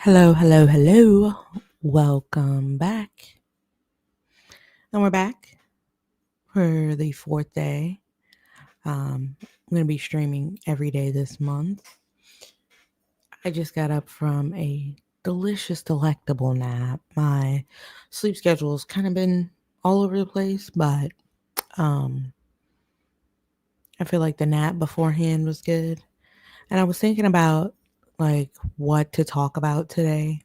Hello, hello, hello. Welcome back. And we're back for the fourth day. I'm going to be streaming every day this month. I just got up from a delicious, delectable nap. My sleep schedule has kind of been all over the place, but I feel like the nap beforehand was good. And I was thinking about what to talk about today.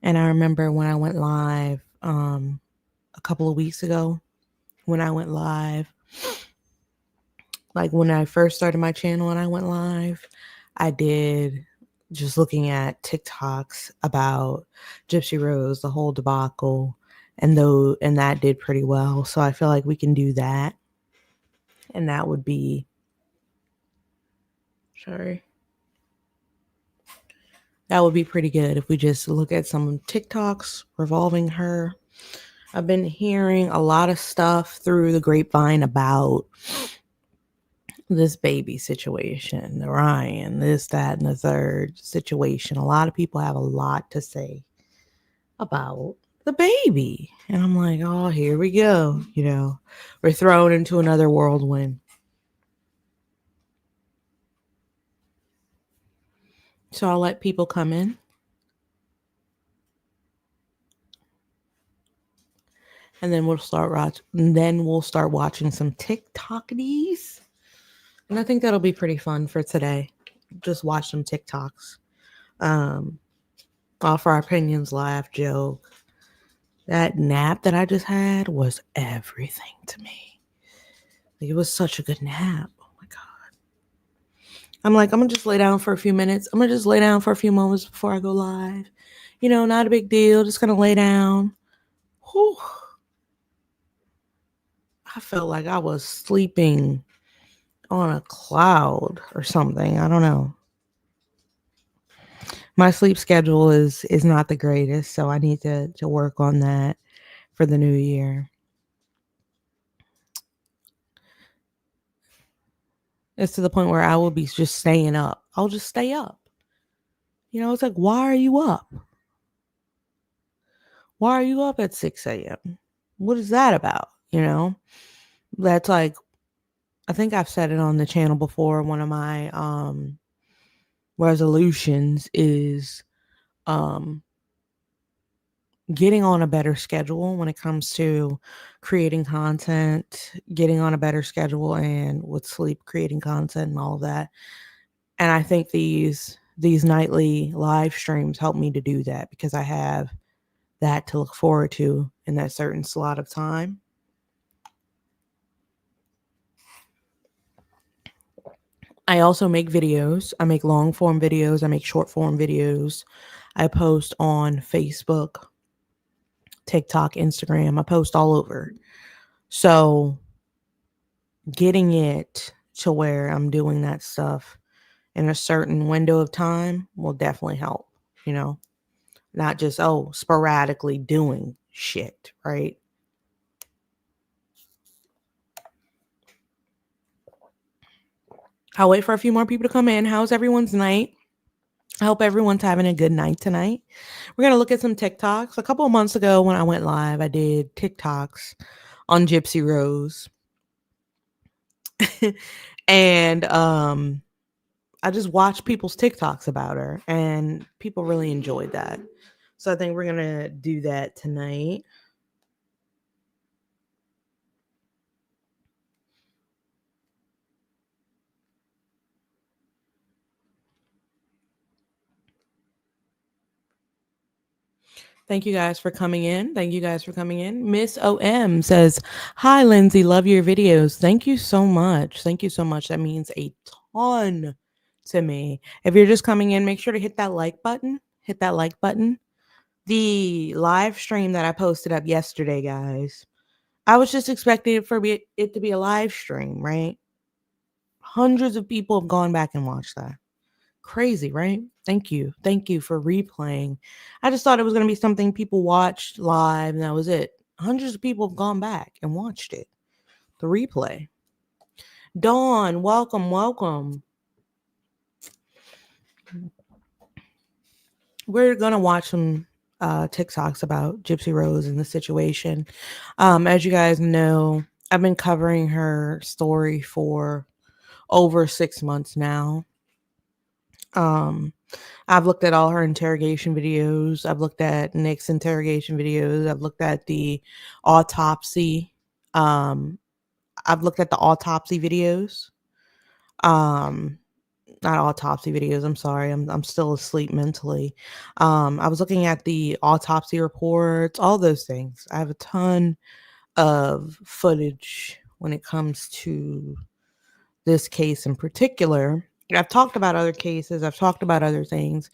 And I remember when I went live a couple of weeks ago, when I went live, like when I first started my channel and I went live, I did just looking at TikToks about Gypsy Rose, the whole debacle, and that did pretty well. So I feel like we can do that. And that would be that would be pretty good if we just look at some TikToks revolving her. I've been hearing a lot of stuff through the grapevine about this baby situation, the Ryan, this, that, and the third situation. A lot of people have a lot to say about the baby. And I'm like, oh, here we go. We're thrown into another whirlwind. So I'll let people come in. And then we'll start watching some TikTokies. And I think that'll be pretty fun for today. Just watch some TikToks. Offer our opinions, laugh, joke. That nap that I just had was everything to me. It was such a good nap. Oh my God. I'm like, I'm going to just lay down for a few minutes. I'm going to just lay down for a few moments before I go live. Not a big deal. Just going to lay down. Whew. I felt like I was sleeping on a cloud or something. I don't know. My sleep schedule is not the greatest, so I need to work on that for the new year. It's to the point where I will be just staying up. I'll just stay up. It's like, why are you up? Why are you up at 6 a.m.? What is that about? That's like, I think I've said it on the channel before. One of my resolutions is getting on a better schedule when it comes to creating content, getting on a better schedule, and with sleep, creating content and all of that. And I think these nightly live streams help me to do that because I have that to look forward to in that certain slot of time. I also make videos. I make long form videos. I make short form videos. I post on Facebook, TikTok, Instagram. I post all over. So getting it to where I'm doing that stuff in a certain window of time will definitely help, not just, sporadically doing shit, right? I'll wait for a few more people to come in. How's everyone's night? I hope everyone's having a good night tonight. We're going to look at some TikToks. A couple of months ago when I went live, I did TikToks on Gypsy Rose. And I just watched people's TikToks about her, and people really enjoyed that. So I think we're going to do that tonight. Thank you guys for coming in. Miss OM says, hi, Lindsay. Love your videos. Thank you so much. That means a ton to me. If you're just coming in, make sure to hit that like button. The live stream that I posted up yesterday, guys, I was just expecting it to be a live stream, right? Hundreds of people have gone back and watched that. Crazy, right? Thank you for replaying. I just thought it was going to be something people watched live and that was it. Hundreds of people have gone back and watched it, the replay. Dawn, welcome. we're going to watch some TikToks about Gypsy Rose and the situation. As you guys know, I've been covering her story for over 6 months now. I've looked at all her interrogation videos. I've looked at Nick's interrogation videos. I've looked at the autopsy. I've looked at the autopsy videos. Not autopsy videos. I'm sorry. I'm still asleep mentally. I was looking at the autopsy reports, all those things. I have a ton of footage when it comes to this case in particular. I've talked about other cases, I've talked about other things,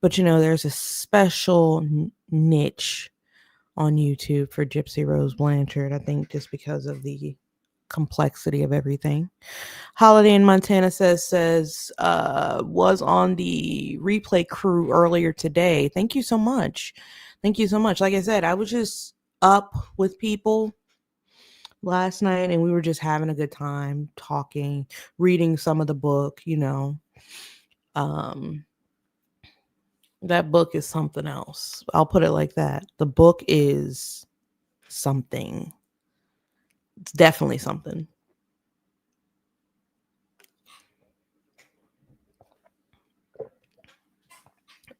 but there's a special niche on YouTube for Gypsy Rose Blanchard, I think just because of the complexity of everything. Holiday in Montana says was on the replay crew earlier today. Thank you so much. Like I said, I was just up with people last night and we were just having a good time talking, reading some of the book. That book is something else. I'll put it like that. The book is something. It's definitely something.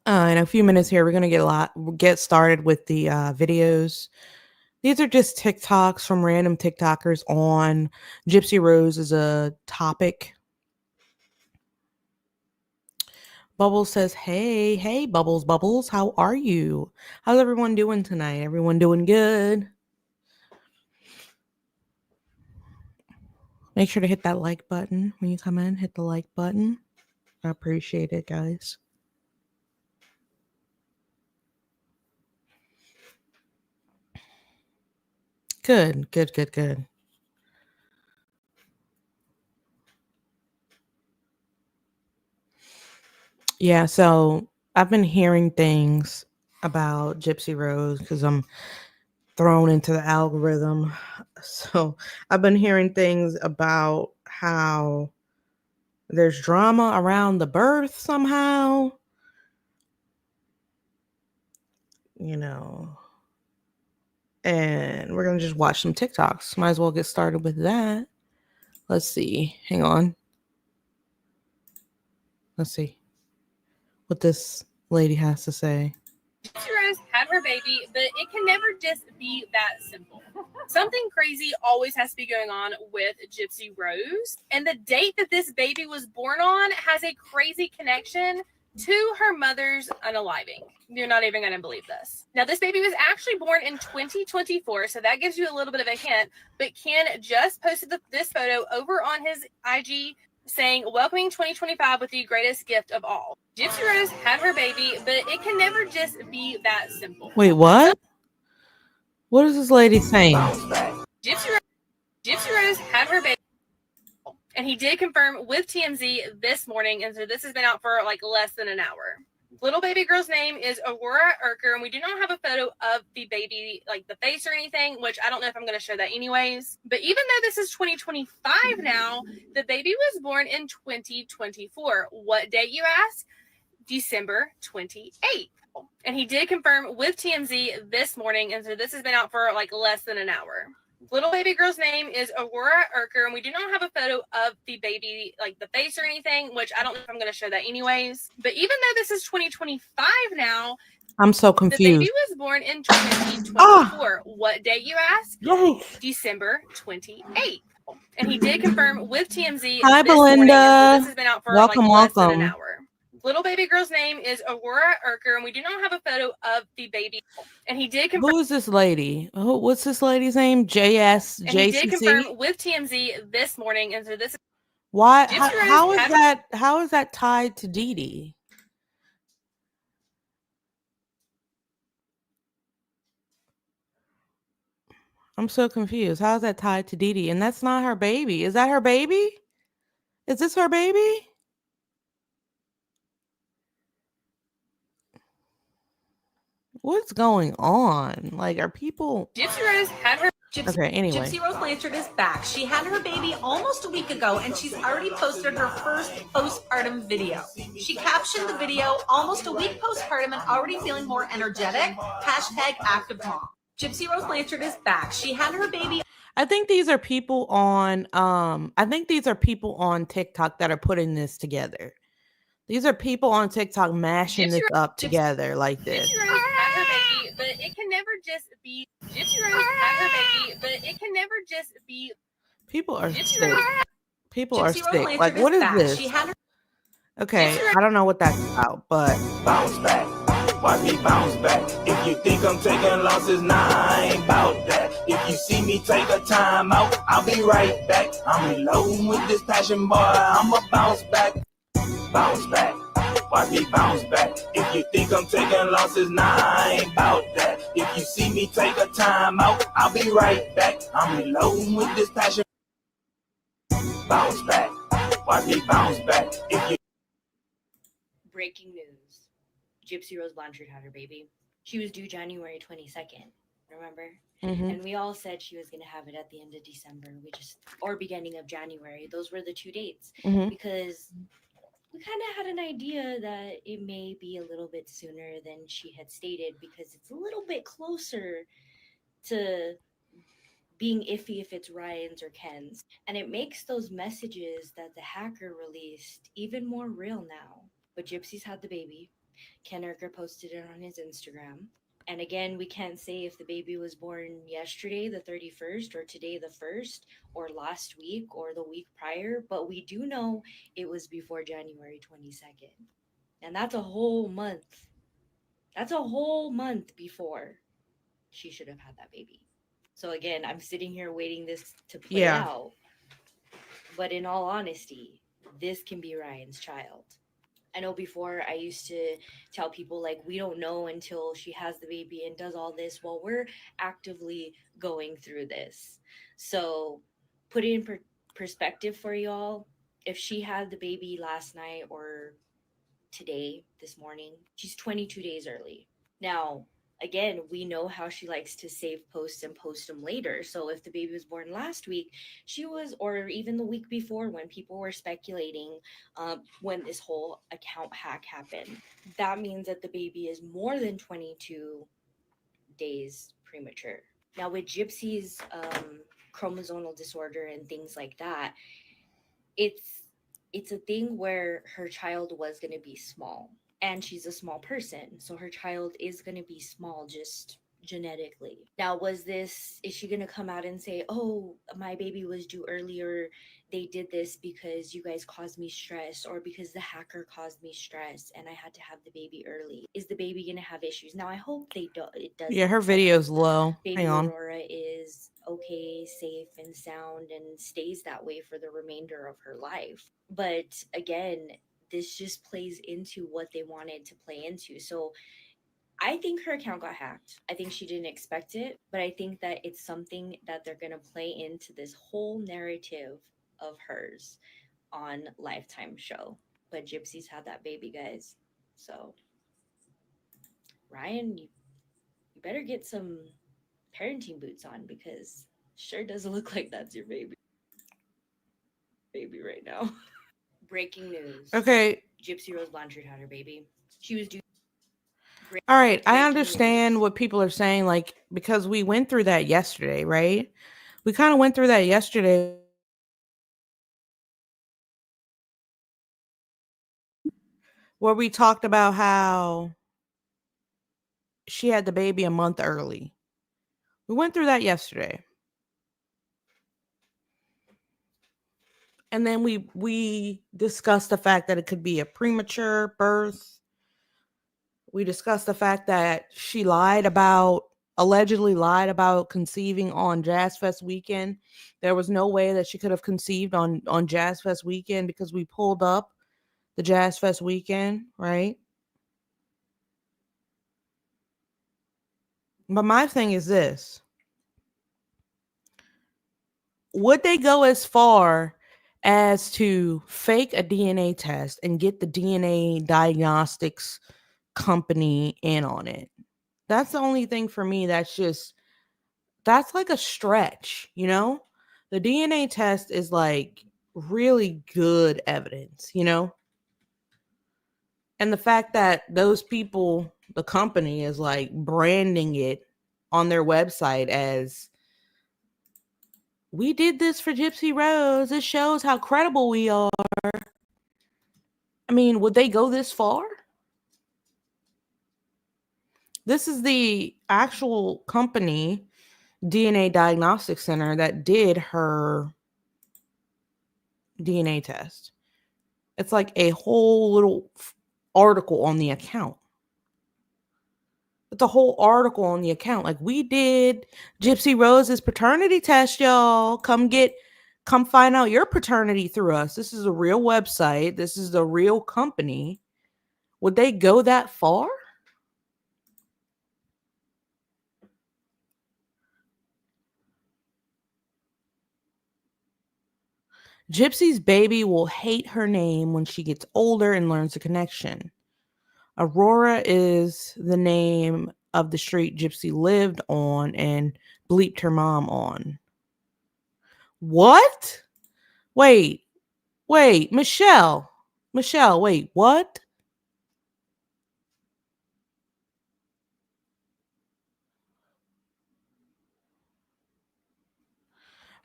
In a few minutes here, we're going to get started with the videos. These are just TikToks from random TikTokers on Gypsy Rose as a topic. Bubbles says, hey, Bubbles, how are you? How's everyone doing tonight? Everyone doing good? Make sure to hit that like button when you come in. Hit the like button. I appreciate it, guys. Good. Yeah, so I've been hearing things about Gypsy Rose because I'm thrown into the algorithm. So I've been hearing things about how there's drama around the birth somehow. And we're going to just watch some TikToks. Might as well get started with that. Let's see. Hang on. Let's see what this lady has to say. Gypsy Rose had her baby, but it can never just be that simple. Something crazy always has to be going on with Gypsy Rose. And the date that this baby was born on has a crazy connection to her mother's unaliving. You're not even going to believe this. Now, this baby was actually born in 2024, so that gives you a little bit of a hint. But Ken just posted this photo over on his IG saying, welcoming 2025 with the greatest gift of all. Gypsy Rose had her baby, but it can never just be that simple. Wait, what? What is this lady saying? Gypsy Rose had her baby. And he did confirm with TMZ this morning, and so this has been out for like less than an hour. Little baby girl's name is Aurora Erker, and we do not have a photo of the baby, like the face or anything, which I don't know if I'm going to show that anyways. But even though this is 2025 now, the baby was born in 2024. What date, you ask? December 28th. And he did confirm with TMZ this morning, and so this has been out for like less than an hour. Little baby girl's name is Aurora Erker, and we do not have a photo of the baby, like the face or anything, which I don't know if I'm going to show that anyways. But even though this is 2025 now, I'm so confused. The baby was born in 2024. What date, you ask? Yes. December 28th. And he did confirm with TMZ. Hi, this Belinda. Morning, and so this has been out for welcome. less than an hour. Little baby girl's name is Aurora Erker, and we do not have a photo of the baby. And he did confirm. Who is this lady? What's this lady's name? JS. And he did confirm with TMZ this morning, and so this. Why? How is that? How is that tied to Dee Dee? I'm so confused. How is that tied to Dee Dee? And that's not her baby. Is that her baby? Is this her baby? What's going on? Like, are people... Gypsy Rose had her... Okay, anyway. Gypsy Rose Blanchard is back. She had her baby almost a week ago, and she's already posted her first postpartum video. She captioned the video almost a week postpartum and already feeling more energetic. Hashtag active mom. Gypsy Rose Blanchard is back. She had her baby. I think these are people on TikTok that are putting this together. These are people on TikTok mashing this up together like this. Gypsy Rose had her baby, but it can never just be Gypsy Rose had her baby, but it can never just be People are Gypsy sick. Rose. People are Gypsy Rose sick. Blanchard Like, what is back. this? She had her Okay, I don't know what that's about, but bounce back. Watch me bounce back. If you think I'm taking losses, nah, I ain't bout that. If you see me take a time out, I'll be right back. I'm reloading with this passion, boy, I'ma bounce back. Bounce back. Watch me bounce back. If you think I'm taking losses, nah, I ain't bout that. If you see me take a time out, I'll be right back. I'm reloading with this passion. Bounce back. Watch me bounce back. If you Breaking news. Gypsy Rose Blanchard had her baby. She was due January 22nd, remember? And we all said she was going to have it at the end of December. Or beginning of January. Those were the 2 dates. Because we kind of had an idea that it may be a little bit sooner than she had stated, because it's a little bit closer to being iffy if it's Ryan's or Ken's. And it makes those messages that the hacker released even more real now. But Gypsy's had the baby. Ken Erker posted it on his Instagram. And again, we can't say if the baby was born yesterday, the 31st, or today, the 1st, or last week, or the week prior. But we do know it was before January 22nd. And that's a whole month. That's a whole month before she should have had that baby. So again, I'm sitting here waiting this to play out. But in all honesty, this can be Ryan's child. I know before I used to tell people, like, we don't know until she has the baby and does all this. Well, we're actively going through this. So put it in perspective for y'all. If she had the baby last night or today, this morning, she's 22 days early. Now, again, we know how she likes to save posts and post them later. So if the baby was born last week, or even the week before, when people were speculating when this whole account hack happened, that means that the baby is more than 22 days premature. Now, with Gypsy's chromosomal disorder and things like that, it's a thing where her child was going to be small. And she's a small person, so her child is going to be small just genetically. Now, is she going to come out and say, oh, my baby was due earlier, they did this because you guys caused me stress, or because the hacker caused me stress and I had to have the baby early? Is the baby going to have issues? Now, I hope it doesn't. Yeah, her video's low. Baby Hang on. Aurora is okay, safe, and sound, and stays that way for the remainder of her life. But again, this just plays into what they wanted to play into. So I think her account got hacked. I think she didn't expect it, but I think that it's something that they're going to play into this whole narrative of hers on Lifetime show. But Gypsy's had that baby, guys. So Ryan, you better get some parenting boots on, because sure doesn't look like that's your baby right now. Breaking news. Okay. Gypsy Rose Blanchard had her baby. She was due. All right, I understand what people are saying, like, because we went through that yesterday, right? We kind of went through that yesterday where we talked about how she had the baby a month early. We went through that yesterday. And then we discussed the fact that it could be a premature birth. We discussed the fact that she allegedly lied about conceiving on Jazz Fest weekend. There was no way that she could have conceived on Jazz Fest weekend, because we pulled up the Jazz Fest weekend, right? But my thing is this. Would they go as far as to fake a DNA test and get the DNA diagnostics company in on it? That's the only thing for me that's like a stretch, you know? The DNA test is like really good evidence, you know? And the fact that those people, the company is like branding it on their website as, we did this for Gypsy Rose. This shows how credible we are. I mean, would they go this far? This is the actual company, DNA Diagnostic Center, that did her DNA test. It's like a whole little article on the account. It's a whole article on the account. Like, we did Gypsy Rose's paternity test, y'all. Come find out your paternity through us. This is a real website. This is a real company. Would they go that far? Gypsy's baby will hate her name when she gets older and learns the connection. Aurora is the name of the street Gypsy lived on and bleeped her mom on. What? Wait, Michelle, wait, what?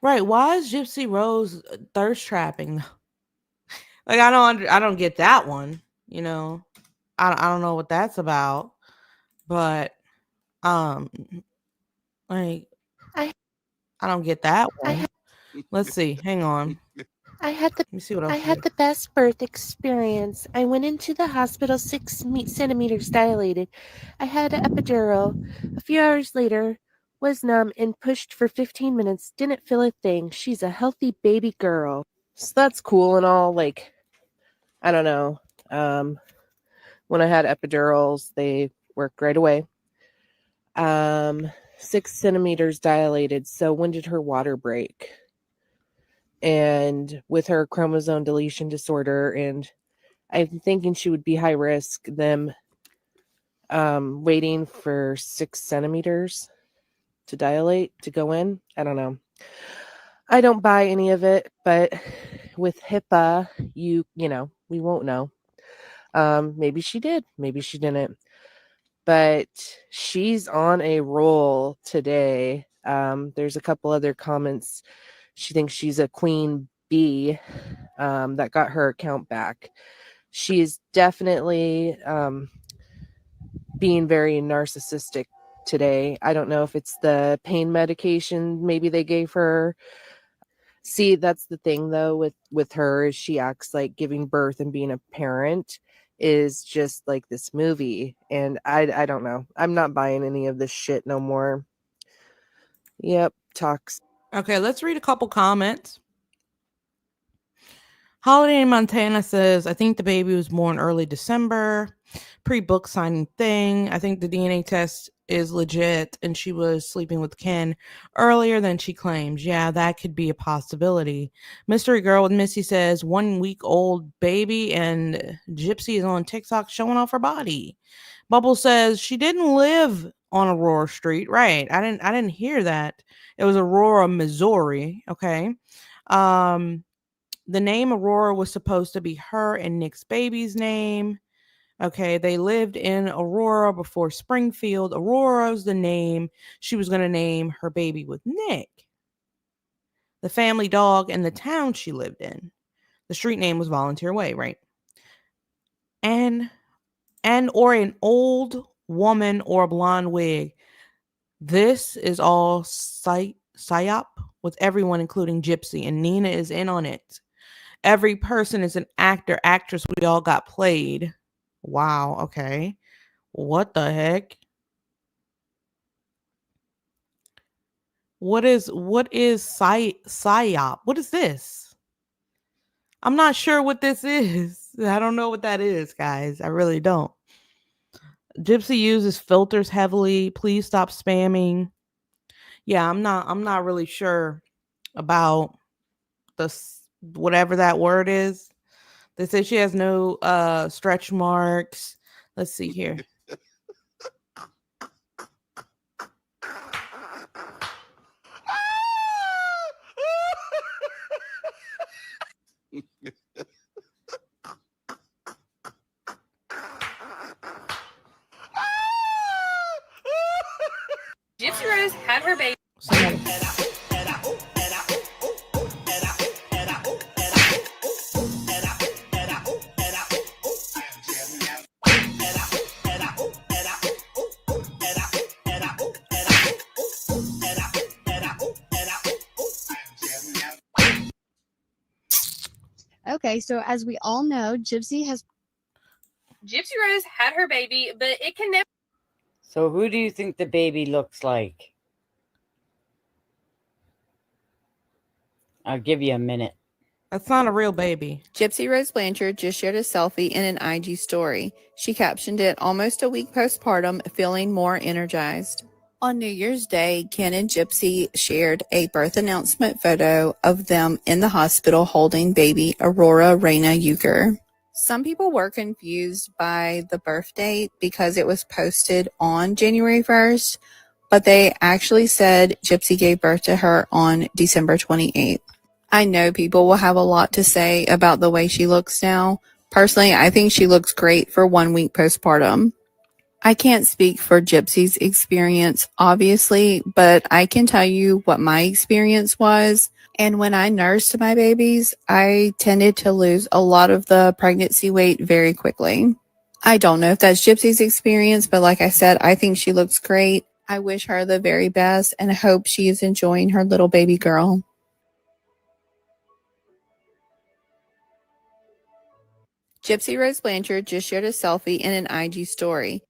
Right, why is Gypsy Rose thirst trapping? Like, I don't get that one, you know. I don't know what that's about, but like, I I don't get that I one. had Let's see. Hang on. I had the Let me see what else. I had the best birth experience. I went into the hospital 6 centimeters dilated. I had an epidural. A few hours later, was numb and pushed for 15 minutes. Didn't feel a thing. She's a healthy baby girl. So that's cool and all. Like, I don't know. When I had epidurals, they worked right away. 6 centimeters dilated. So when did her water break? And with her chromosome deletion disorder, and I'm thinking she would be high risk, them waiting for 6 centimeters to dilate to go in. I don't know. I don't buy any of it, but with HIPAA, you know, we won't know. Maybe she did, maybe she didn't. But she's on a roll today. There's a couple other comments. She thinks she's a queen bee that got her account back. She's definitely being very narcissistic today. I don't know if it's the pain medication maybe they gave her. See, that's the thing though with her, is she acts like giving birth and being a parent is just like this movie, and I don't know. I'm not buying any of this shit no more. Yep, talks. Okay, let's read a couple comments. Holiday in Montana says, I think the baby was born early December. Pre-book signing thing. I think the DNA test is legit and she was sleeping with Ken earlier than she claims. Yeah, that could be a possibility. Mystery Girl with Missy says 1 week old baby and Gypsy is on TikTok showing off her body. Bubble says she didn't live on Aurora Street. Right. I didn't hear that. It was Aurora, Missouri. Okay. The name Aurora was supposed to be her and Nick's baby's name. Okay, they lived in Aurora before Springfield. Aurora's the name she was going to name her baby with Nick. The family dog and the town she lived in. The street name was Volunteer Way, right? And or an old woman or a blonde wig. This is all psyop with everyone, including Gypsy, and Nina is in on it. Every person is an actor, actress. We all got played. Wow. Okay. What the heck? What is psyop? What is this? I'm not sure what this is. I don't know what that is, guys. I really don't. Gypsy uses filters heavily. Please stop spamming. Yeah, I'm not really sure about whatever that word is. They say she has no stretch marks. Let's see here. Rose had her baby. Somebody. Okay, so as we all know, Gypsy Rose had her baby, but it can never. So who do you think the baby looks like? I'll give you a minute. That's not a real baby. Gypsy Rose Blanchard just shared a selfie in an IG story. She captioned it, "Almost a week postpartum, feeling more energized." On New Year's Day, Ken and Gypsy shared a birth announcement photo of them in the hospital holding baby Aurora Reina Euchre. Some people were confused by the birth date because it was posted on January 1st, but they actually said Gypsy gave birth to her on December 28th. I know people will have a lot to say about the way she looks now. Personally, I think she looks great for 1 week postpartum. I can't speak for Gypsy's experience, obviously, but I can tell you what my experience was. And when I nursed my babies, I tended to lose a lot of the pregnancy weight very quickly. I don't know if that's Gypsy's experience, but like I said, I think she looks great. I wish her the very best and hope she is enjoying her little baby girl. Gypsy Rose Blanchard just shared a selfie in an IG story.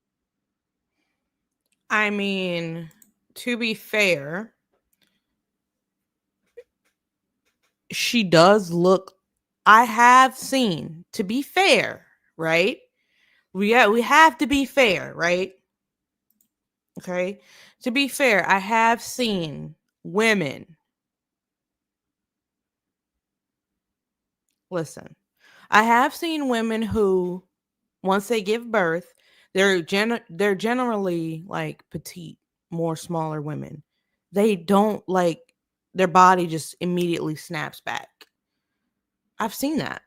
I mean, to be fair, she does look. I have seen, to be fair, right? We have to be fair, right? Okay. To be fair, I have seen women. Listen, I have seen women who, once they give birth, they're generally like petite, more smaller women. They don't like their body just immediately snaps back. I've seen that.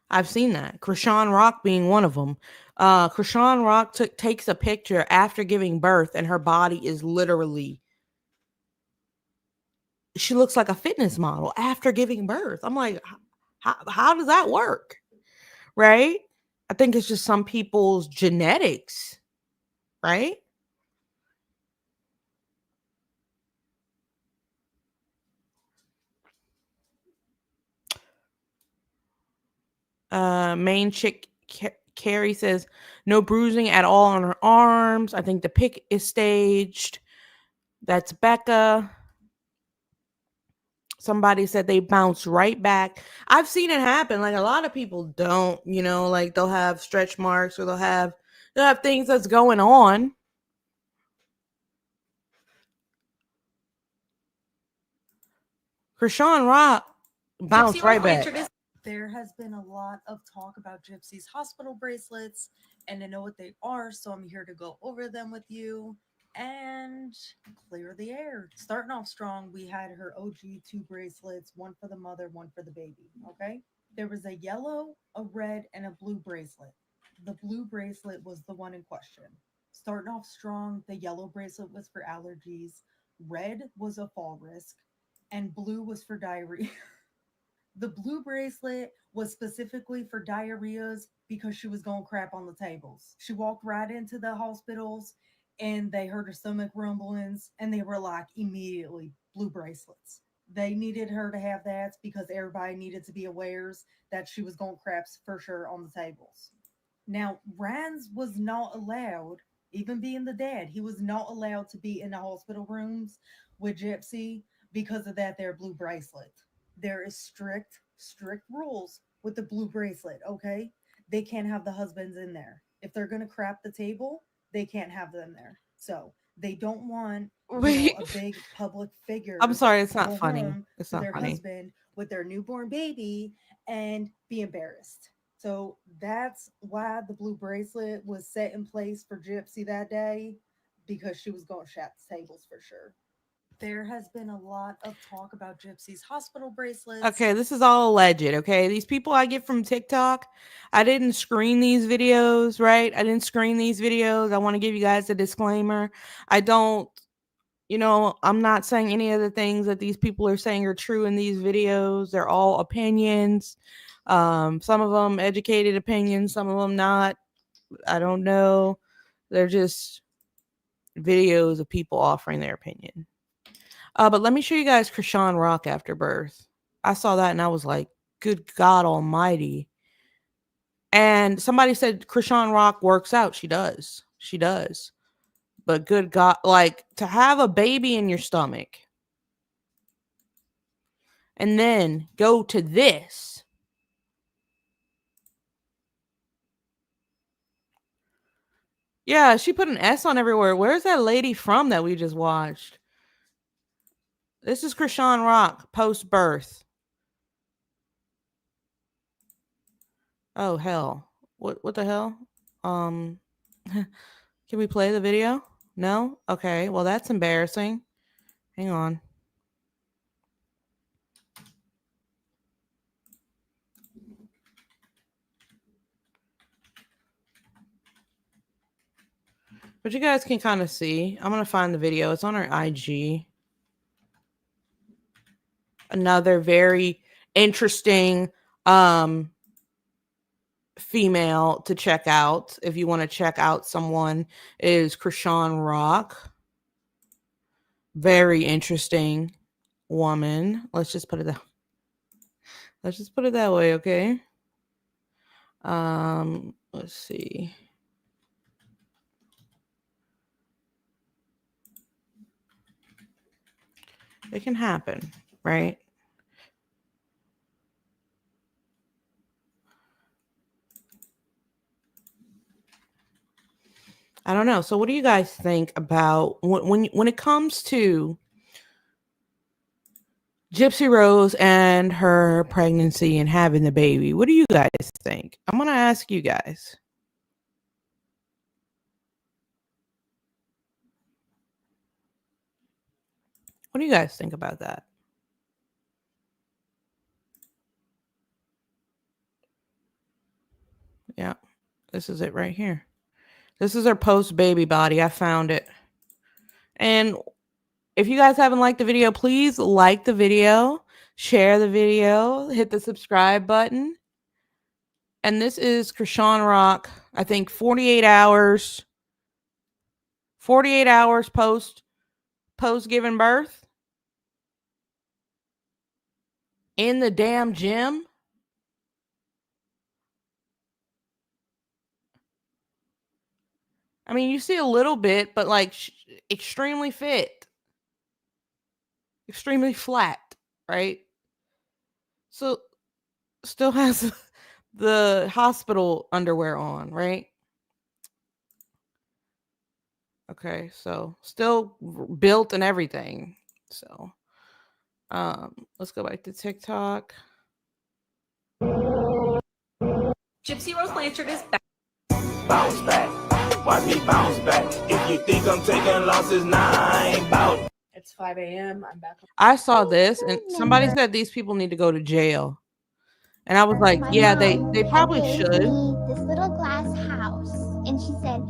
Krishan Rock being one of them. Krishan Rock takes a picture after giving birth, and her body is literally. She looks like a fitness model after giving birth. I'm like, how does that work? Right? I think it's just some people's genetics, right? Main chick Carrie says no bruising at all on her arms. I think the pic is staged. That's Becca. Somebody said they bounce right back. I've seen it happen. Like a lot of people don't, like they'll have stretch marks or they'll have things that's going on. Krishan Rock bounced right back. There has been a lot of talk about Gypsy's hospital bracelets, and I know what they are, so I'm here to go over them with you and clear the air. Starting off strong, we had her OG 2 bracelets, one for the mother, one for the baby. Okay. There was a yellow, a red, and a blue bracelet. The blue bracelet was the one in question. Starting off strong, the yellow bracelet was for allergies, red was a fall risk, and blue was for diarrhea. The blue bracelet was specifically for diarrheas because she was going crap on the tables. She walked right into the hospitals and they heard her stomach rumblings and they were like, immediately, blue bracelets. They needed her to have that because everybody needed to be aware that she was going craps for sure on the tables. Now, Rans was not allowed, even being the dad, he was not allowed to be in the hospital rooms with Gypsy because of that their blue bracelet. There is strict rules with the blue bracelet, okay? They can't have the husbands in there. If they're going to crap the table, they can't have them there. So they don't want a big public figure. I'm sorry, it's not funny. It's not their funny. husband with their newborn baby and be embarrassed. So that's why the blue bracelet was set in place for Gypsy that day, because she was going to shat the tables for sure. There has been a lot of talk about Gypsy's hospital bracelets. Okay, this is all alleged, okay? These people I get from TikTok, I didn't screen these videos, right? I didn't screen these videos. I want to give you guys a disclaimer. I don't, I'm not saying any of the things that these people are saying are true in these videos. They're all opinions. Some of them educated opinions, some of them not. I don't know. They're just videos of people offering their opinion. But let me show you guys Krishan Rock after birth. I saw that and I was like, good God almighty. And somebody said Krishan Rock works out. She does. She does. But good God, like to have a baby in your stomach and then go to this. Yeah, she put an S on everywhere. Where's that lady from that we just watched? This is Krishan Rock post birth. Oh hell. What the hell? Can we play the video? No? Okay, well that's embarrassing. Hang on. But you guys can kind of see. I'm going to find the video. It's on our IG. Another very interesting female to check out if you want to check out someone is Krishan Rock. Very interesting woman. Let's just put it that way, okay? Let's see. It can happen, right? I don't know. So what do you guys think about when it comes to Gypsy Rose and her pregnancy and having the baby? What do you guys think? I'm going to ask you guys. What do you guys think about that? Yeah, this is it right here. This is her post-baby body. I found it. And if you guys haven't liked the video, please like the video, share the video, hit the subscribe button. And this is Krishan Rock, I think 48 hours post giving birth in the damn gym. I mean, you see a little bit, but like extremely fit, extremely flat, right? So still has the hospital underwear on, right? Okay, so still built and everything. So let's go back to TikTok. Gypsy Rose Blanchard is back. Bounce back. Watch me bounce back. If you think I'm taking losses, nah, I ain't bout. It's 5 a.m. I'm back. I saw this and somebody said these people need to go to jail. And I was like, yeah, they probably should. This little glass house, and she said,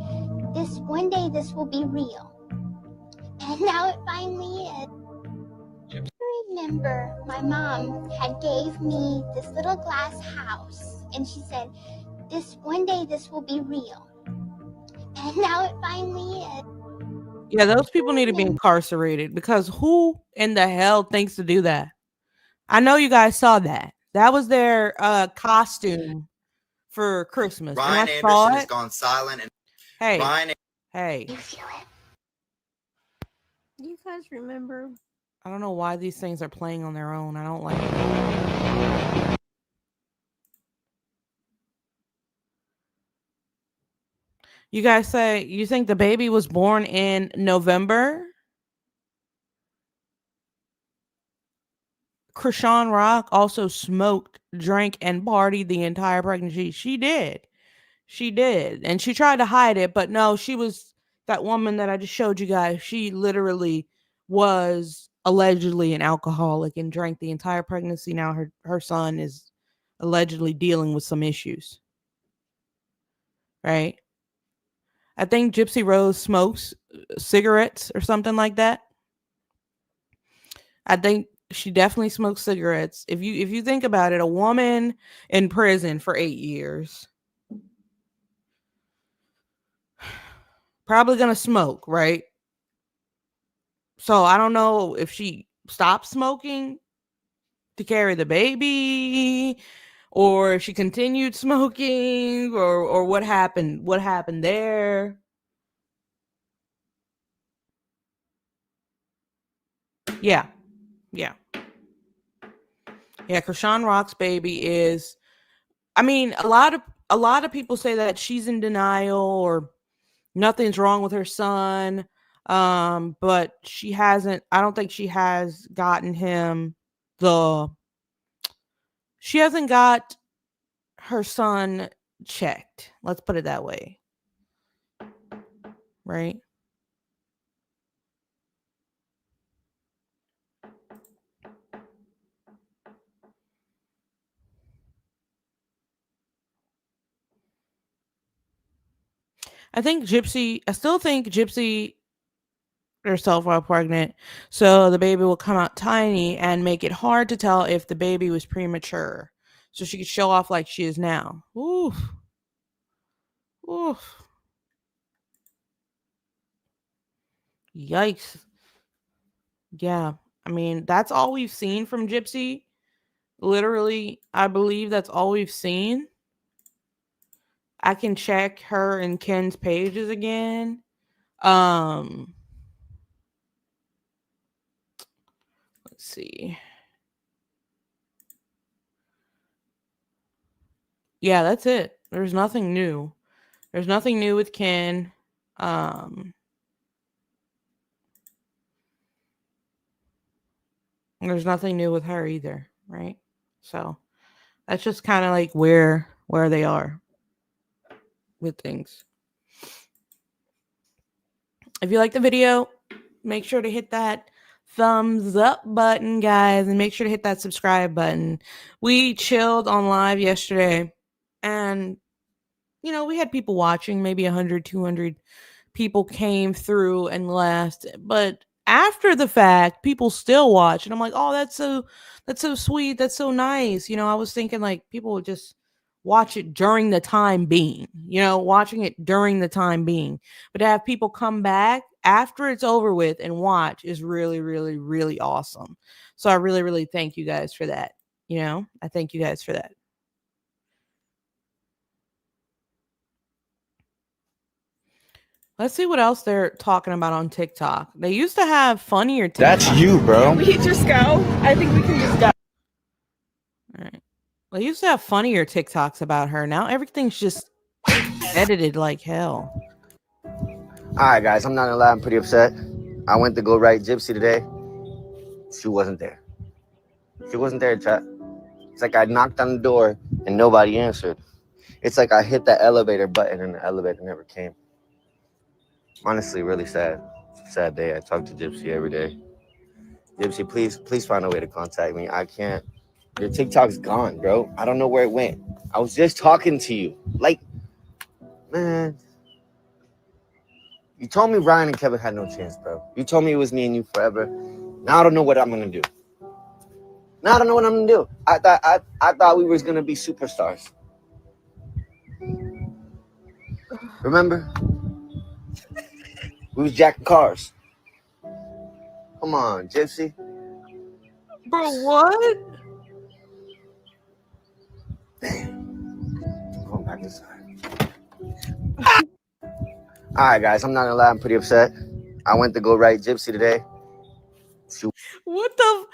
"This one day, this will be real." And now it finally is. I remember my mom had gave me this little glass house, and she said, "This one day, this will be real." And now it finally is. Yeah, those people need to be incarcerated because who in the hell thinks to do that? I know you guys saw that. That was their costume for Christmas. Ryan and I Anderson saw has it. gone silent. And Hey, Ryan, hey. You feel it? You guys remember? I don't know why these things are playing on their own. I don't like it. You guys say you think the baby was born in November? Krishan Rock also smoked, drank, and partied the entire pregnancy. She did. She did. And she tried to hide it, but no, she was that woman that I just showed you guys. She literally was allegedly an alcoholic and drank the entire pregnancy. Now her son is allegedly dealing with some issues. Right? I think Gypsy Rose smokes cigarettes or something like that. I think she definitely smokes cigarettes. If you think about it, a woman in prison for 8 years probably going to smoke, right? So I don't know if she stopped smoking to carry the baby or if she continued smoking or what happened there. Yeah. Yeah. Yeah, Krishan Rock's baby is, I mean, a lot of people say that she's in denial or nothing's wrong with her son. But she hasn't, I don't think she has gotten him she hasn't got her son checked. Let's put it that way. Right? I still think Gypsy herself while pregnant, so the baby will come out tiny and make it hard to tell if the baby was premature. So she could show off like she is now. Oof. Oof. Yikes. Yeah. I mean, that's all we've seen from Gypsy. Literally, I believe that's all we've seen. I can check her and Ken's pages again. Let's see. Yeah, that's it. There's nothing new. There's nothing new with Ken. There's nothing new with her either, right? So that's just kind of like where they are with things. If you like the video, make sure to hit that thumbs up button, guys, and make sure to hit that subscribe button. We chilled on live yesterday, and we had people watching, maybe 100, 200 people came through and left, but after the fact, people still watch, and I'm like, oh, that's so sweet, that's so nice. I was thinking like people would just watch it during the time being, watching it during the time being, but to have people come back after it's over with and watch is really, really, really awesome. So I really, really thank you guys for that. I thank you guys for that. Let's see what else they're talking about on TikTok. They used to have funnier TikToks. That's you, bro. Can we just go? I think we can just go. All right. They used to have funnier TikToks about her. Now everything's just edited like hell. All right, guys, I'm not gonna lie, I'm pretty upset. I went to go write Gypsy today. She wasn't there. She wasn't there, chat. It's like I knocked on the door and nobody answered. It's like I hit that elevator button and the elevator never came. Honestly, really sad day. I talk to Gypsy every day. Gypsy, please find a way to contact me. I can't. Your TikTok's gone, bro. I don't know where it went. I was just talking to you. Like, man. You told me Ryan and Kevin had no chance, bro. You told me it was me and you forever. Now I don't know what I'm gonna do. I thought we was gonna be superstars. Remember? We was jacking cars. Come on, Gypsy. Bro, what? Going back inside. All right, guys, I'm not gonna lie, I'm pretty upset. I went to go write Gypsy today. What the?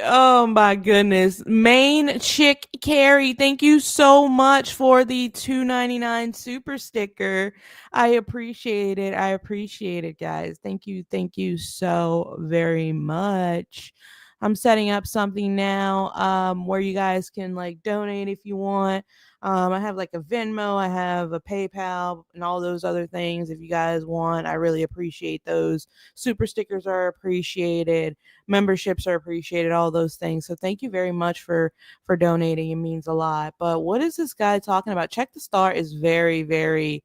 Oh my goodness. Main Chick Carrie, thank you so much for the $2.99 super sticker. I appreciate it, guys. Thank you so very much. I'm setting up something now where you guys can like donate if you want. I have like a Venmo, I have a PayPal, and all those other things if you guys want. I really appreciate those. Super stickers are appreciated, memberships are appreciated, all those things. So thank you very much for donating. It means a lot. But what is this guy talking about? Check the Star is very, very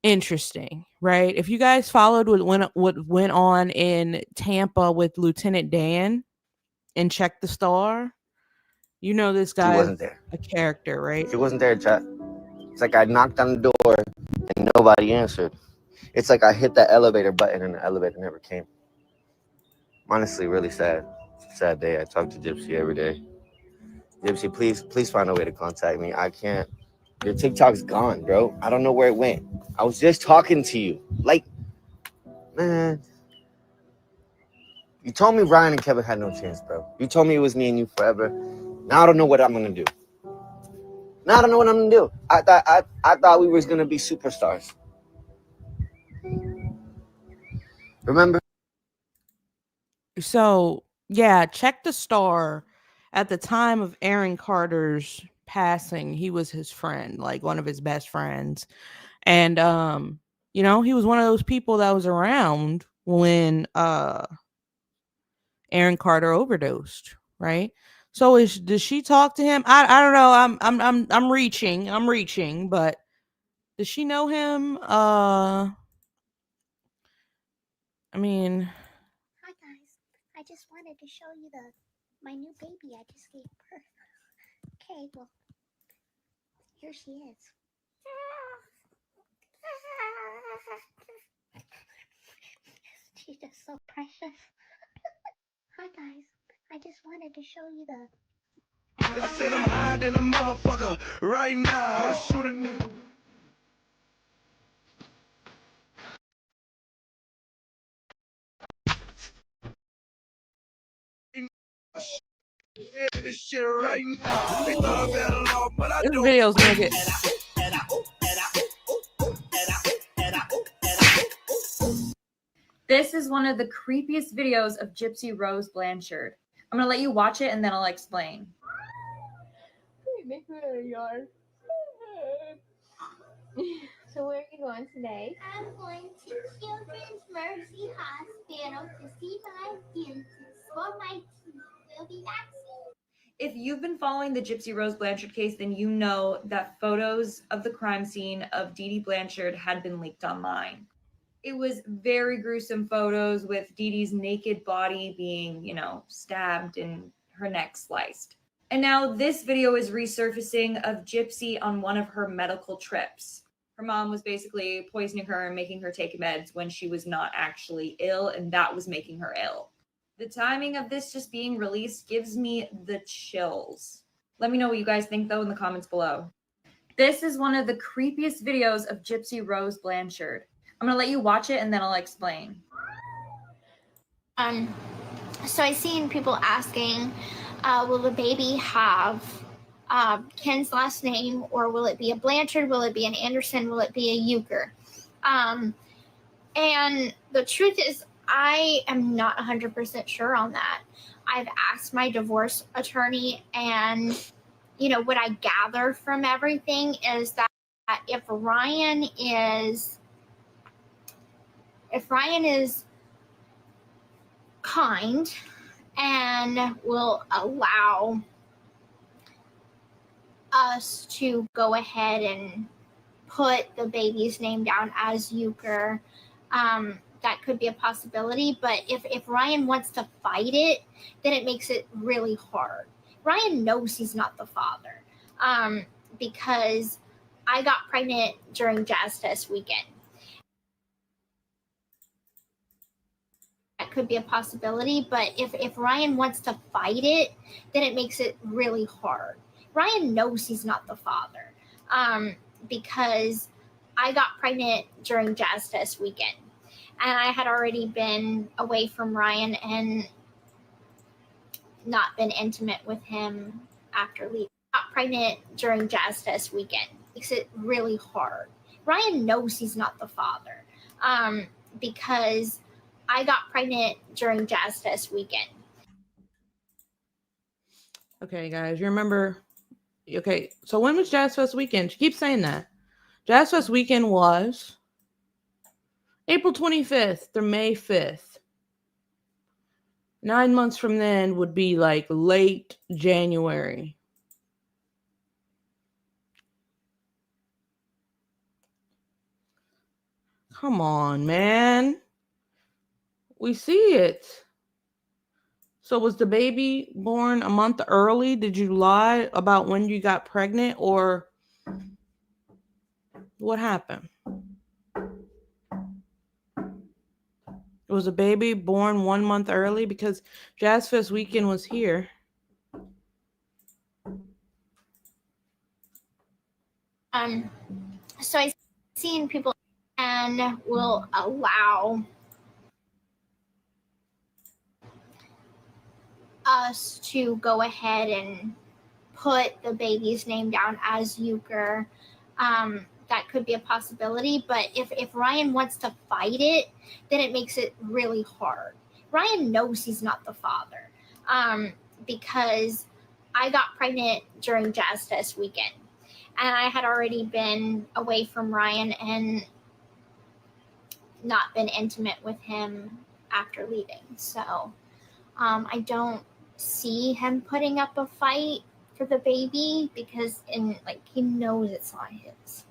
interesting, right? If you guys followed what went on in Tampa with Lieutenant Dan and Check the Star, you know this She guy's wasn't there. a character, right? She wasn't there, chat. It's like I knocked on the door and nobody answered. It's like I hit the elevator button and the elevator never came. Honestly, really sad. Sad day. I talk to Gypsy every day. Gypsy, please find a way to contact me. I can't. Your TikTok's gone, bro. I don't know where it went. I was just talking to you. Like, man. You told me Ryan and Kevin had no chance, bro. You told me it was me and you forever. Now I don't know what I'm gonna do. Now I don't know what I'm gonna do. I thought we was gonna be superstars. Remember? So yeah, Check the Star. At the time of Aaron Carter's passing, he was his friend, like one of his best friends. And you know, he was one of those people that was around when Aaron Carter overdosed, right? So does she talk to him? I don't know. I'm reaching, but does she know him? I mean, Hi guys, I just wanted to show you my new baby I just gave birth. Okay, well, here she is. She's just so precious. Hi guys, I just wanted to show you I said I'm hiding a motherfucker right now. Shoot a nigga. This shit right now. They thought I better law, but I this don't. video's gonna get. This is one of the creepiest videos of Gypsy Rose Blanchard. I'm gonna let you watch it and then I'll explain. So where are you going today? I'm going to Children's Mercy Hospital to see my dentist for my teeth. We'll be back soon. If you've been following the Gypsy Rose Blanchard case, then you know that photos of the crime scene of Dee Dee Blanchard had been leaked online. It was very gruesome photos with Dee Dee's naked body being, stabbed and her neck sliced. And now this video is resurfacing of Gypsy on one of her medical trips. Her mom was basically poisoning her and making her take meds when she was not actually ill, and that was making her ill. The timing of this just being released gives me the chills. Let me know what you guys think, though, in the comments below. This is one of the creepiest videos of Gypsy Rose Blanchard. I'm going to let you watch it and then I'll explain. So I seen people asking, will the baby have Ken's last name, or will it be a Blanchard? Will it be an Anderson? Will it be a Euchre? And the truth is, I am not 100% sure on that. I've asked my divorce attorney, and what I gather from everything is that if Ryan is kind and will allow us to go ahead and put the baby's name down as Euchre, that could be a possibility. But if Ryan wants to fight it, then it makes it really hard. Ryan knows he's not the father, because I got pregnant during Jazz Fest weekend. That could be a possibility, but if Ryan wants to fight it, then it makes it really hard. Ryan knows he's not the father, because I got pregnant during Jazz Fest weekend, and I had already been away from Ryan and not been intimate with him after leaving. I got pregnant during Jazz Fest weekend. Makes it really hard. Ryan knows he's not the father, because I got pregnant during Jazz Fest weekend. Okay, guys, you remember? Okay, so when was Jazz Fest weekend? She keeps saying that. Jazz Fest weekend was April 25th through May 5th. 9 months from then would be like late January. Come on, man. We see it. So was the baby born a month early? Did you lie about when you got pregnant, or what happened? Was a baby born 1 month early? Because Jazz Fest weekend was here. So I've seen people and will allow us to go ahead and put the baby's name down as Euchre. That could be a possibility, but if Ryan wants to fight it, then it makes it really hard. Ryan knows he's not the father, because I got pregnant during Jazz Fest weekend, and I had already been away from Ryan and not been intimate with him after leaving. So I don't see him putting up a fight for the baby, because he knows it's not his.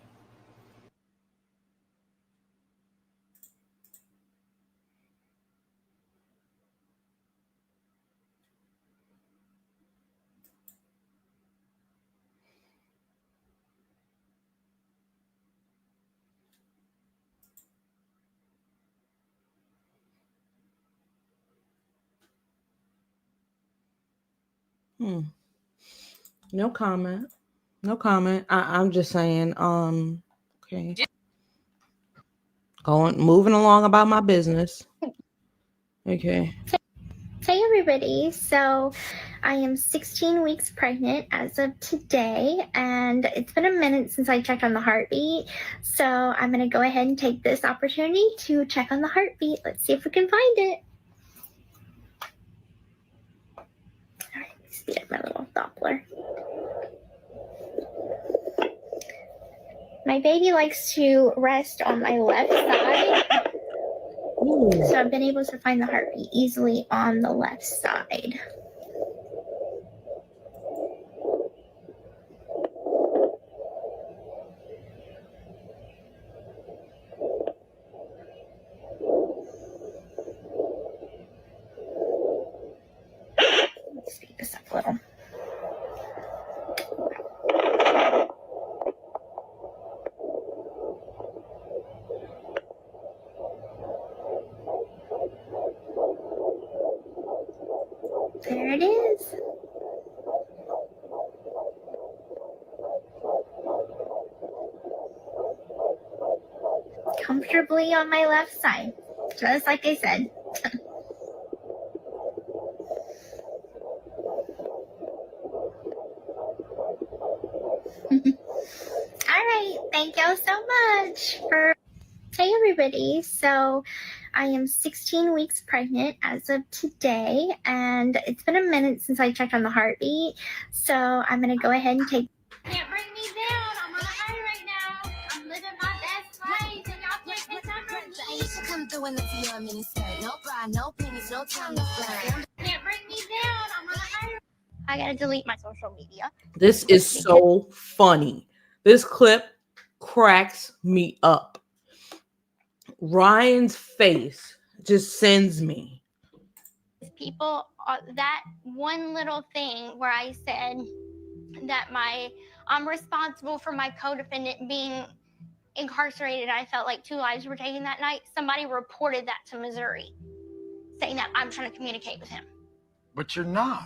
No comment. No comment. I'm just saying, okay. Moving along about my business. Okay. Hey everybody, so I am 16 weeks pregnant as of today, and it's been a minute since I checked on the heartbeat, so I'm going to go ahead and take this opportunity to check on the heartbeat. Let's see if we can find it. Alright, let me speed up my little Doppler. My baby likes to rest on my left side. So I've been able to find the heartbeat easily on the left side. Let's speed this up a little. There it is. Comfortably on my left side, just like I said. All right, thank y'all so much for. Hey everybody, so I am 16 weeks pregnant as of today, and it's been a minute since I checked on the heartbeat, so I'm going to go ahead and take. Can't bring me down, I'm on a high right now, I'm living my best life, and y'all take the time for me. Come through in the VR mini skirt, no bra, no panties, no time to flirt. Can't bring me down, I'm on a high. I got to delete my social media. This is so funny. This clip cracks me up. Ryan's face just sends me. People, that one little thing where I said that I'm responsible for my co-defendant being incarcerated. I felt like 2 lives were taken that night. Somebody reported that to Missouri, saying that I'm trying to communicate with him. But you're not.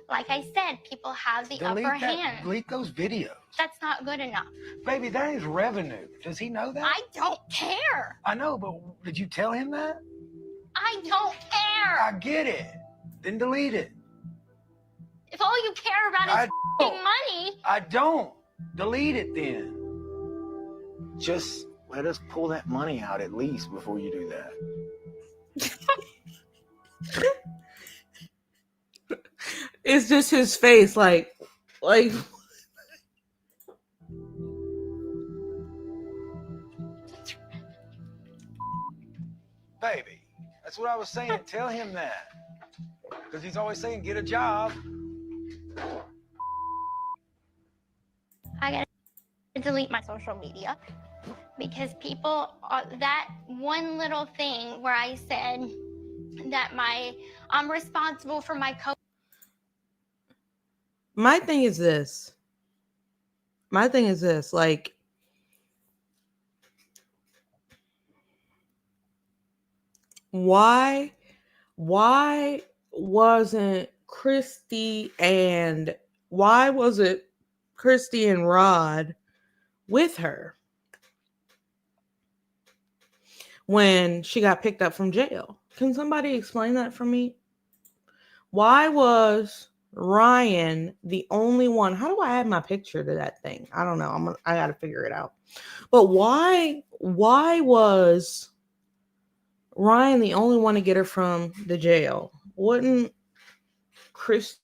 Like I said, people have the upper hand. Delete those videos. That's not good enough. Baby, that is revenue. Does he know that? I don't care. I know, but did you tell him that? I don't care. I get it. Then delete it. If all you care about is money. I don't. Delete it then. Just let us pull that money out at least before you do that. It's just his face, like. Baby, that's what I was saying. Tell him that. Because he's always saying, get a job. I gotta delete my social media because people, that one little thing where I said that I'm responsible for my My thing is this. Like, why wasn't Christy and Rod with her when she got picked up from jail? Can somebody explain that for me? Why was Ryan the only one? How do I add my picture to that thing? I don't know. I got to figure it out. But why was Ryan the only one to get her from the jail? Wouldn't Chris?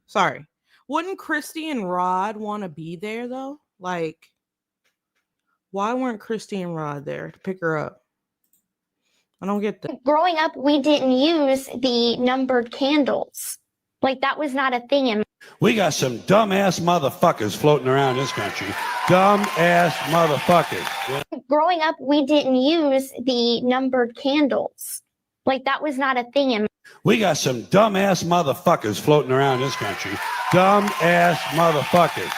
Sorry. Wouldn't Christy and Rod want to be there though? Like, why weren't Christy and Rod there to pick her up? I don't get that. Growing up, we didn't use the numbered candles. Like, that was not a thing in. We got some dumbass motherfuckers floating around this country. Dumbass motherfuckers. Growing up, we didn't use the numbered candles. Like, that was not a thing in. We got some dumbass motherfuckers floating around this country. Dumbass motherfuckers.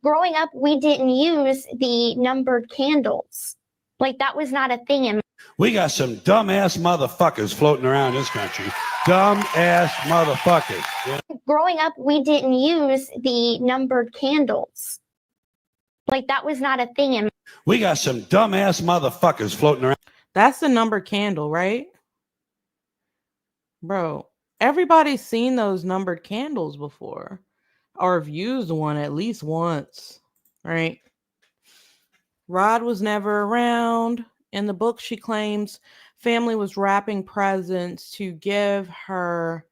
Growing up, we didn't use the numbered candles. Like, that was not a thing in. We got some dumbass motherfuckers floating around this country. Dumbass motherfuckers. Growing up, we didn't use the numbered candles. Like, that was not a thing in. We got some dumbass motherfuckers floating around. That's the numbered candle, right? Bro, everybody's seen those numbered candles before or have used one at least once, right? Rod was never around. In the book, she claims family was wrapping presents to give her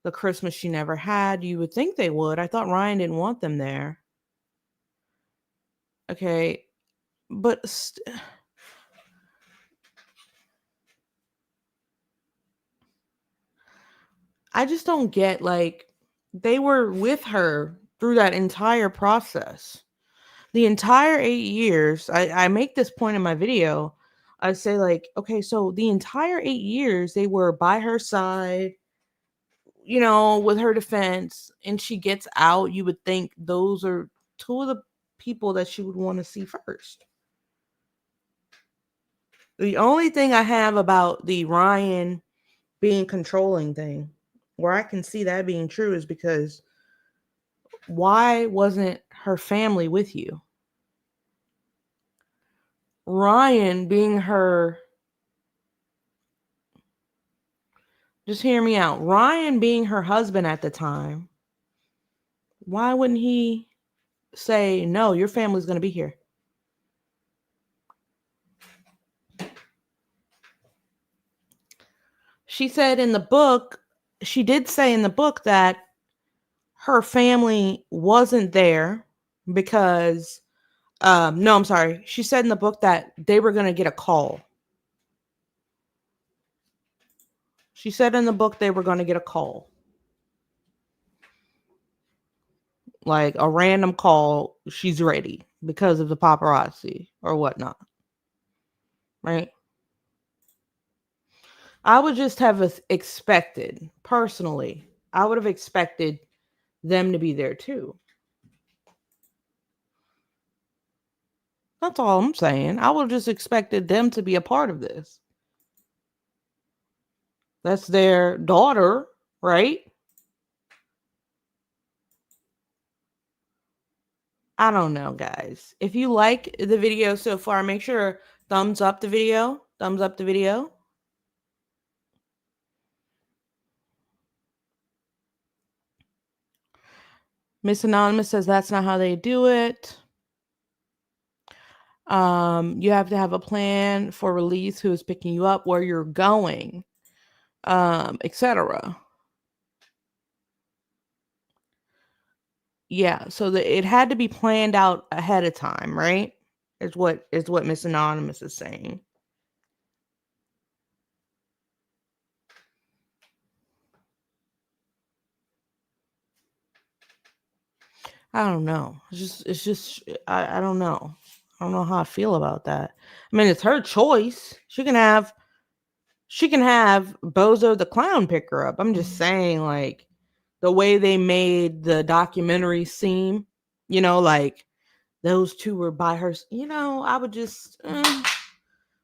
the Christmas she never had. You would think they would. I thought Ryan didn't want them there. Okay, but I just don't get, like, they were with her through that entire process. The entire 8 years, I make this point in my video. I say, like, okay, so the entire 8 years, they were by her side, you know, with her defense, and she gets out. You would think those are two of the people that she would want to see first. The only thing I have about the Ryan being controlling thing, where I can see that being true, is because why wasn't her family with you? Ryan being her, just hear me out. Ryan being her husband at the time, why wouldn't he say, no, your family's going to be here? She said in the book, she did say in the book that her family wasn't there because, no, I'm sorry. She said in the book that they were going to get a call. She said in the book they were going to get a call. Like a random call, she's ready because of the paparazzi or whatnot. Right? I would just have expected, personally, I would have expected them to be there too. That's all I'm saying. I would have just expected them to be a part of this. That's their daughter, right? I don't know, guys. If you like the video so far, make sure thumbs up the video. Thumbs up the video. Miss Anonymous says that's not how they do it. You have to have a plan for release, who is picking you up, where you're going, etc. Yeah, so it had to be planned out ahead of time, right? Is what Miss Anonymous is saying. I don't know. It's just I don't know. I don't know how I feel about that. I mean, it's her choice. She can have Bozo the Clown pick her up. I'm just saying, like, the way they made the documentary seem, like those two were by her. I would just,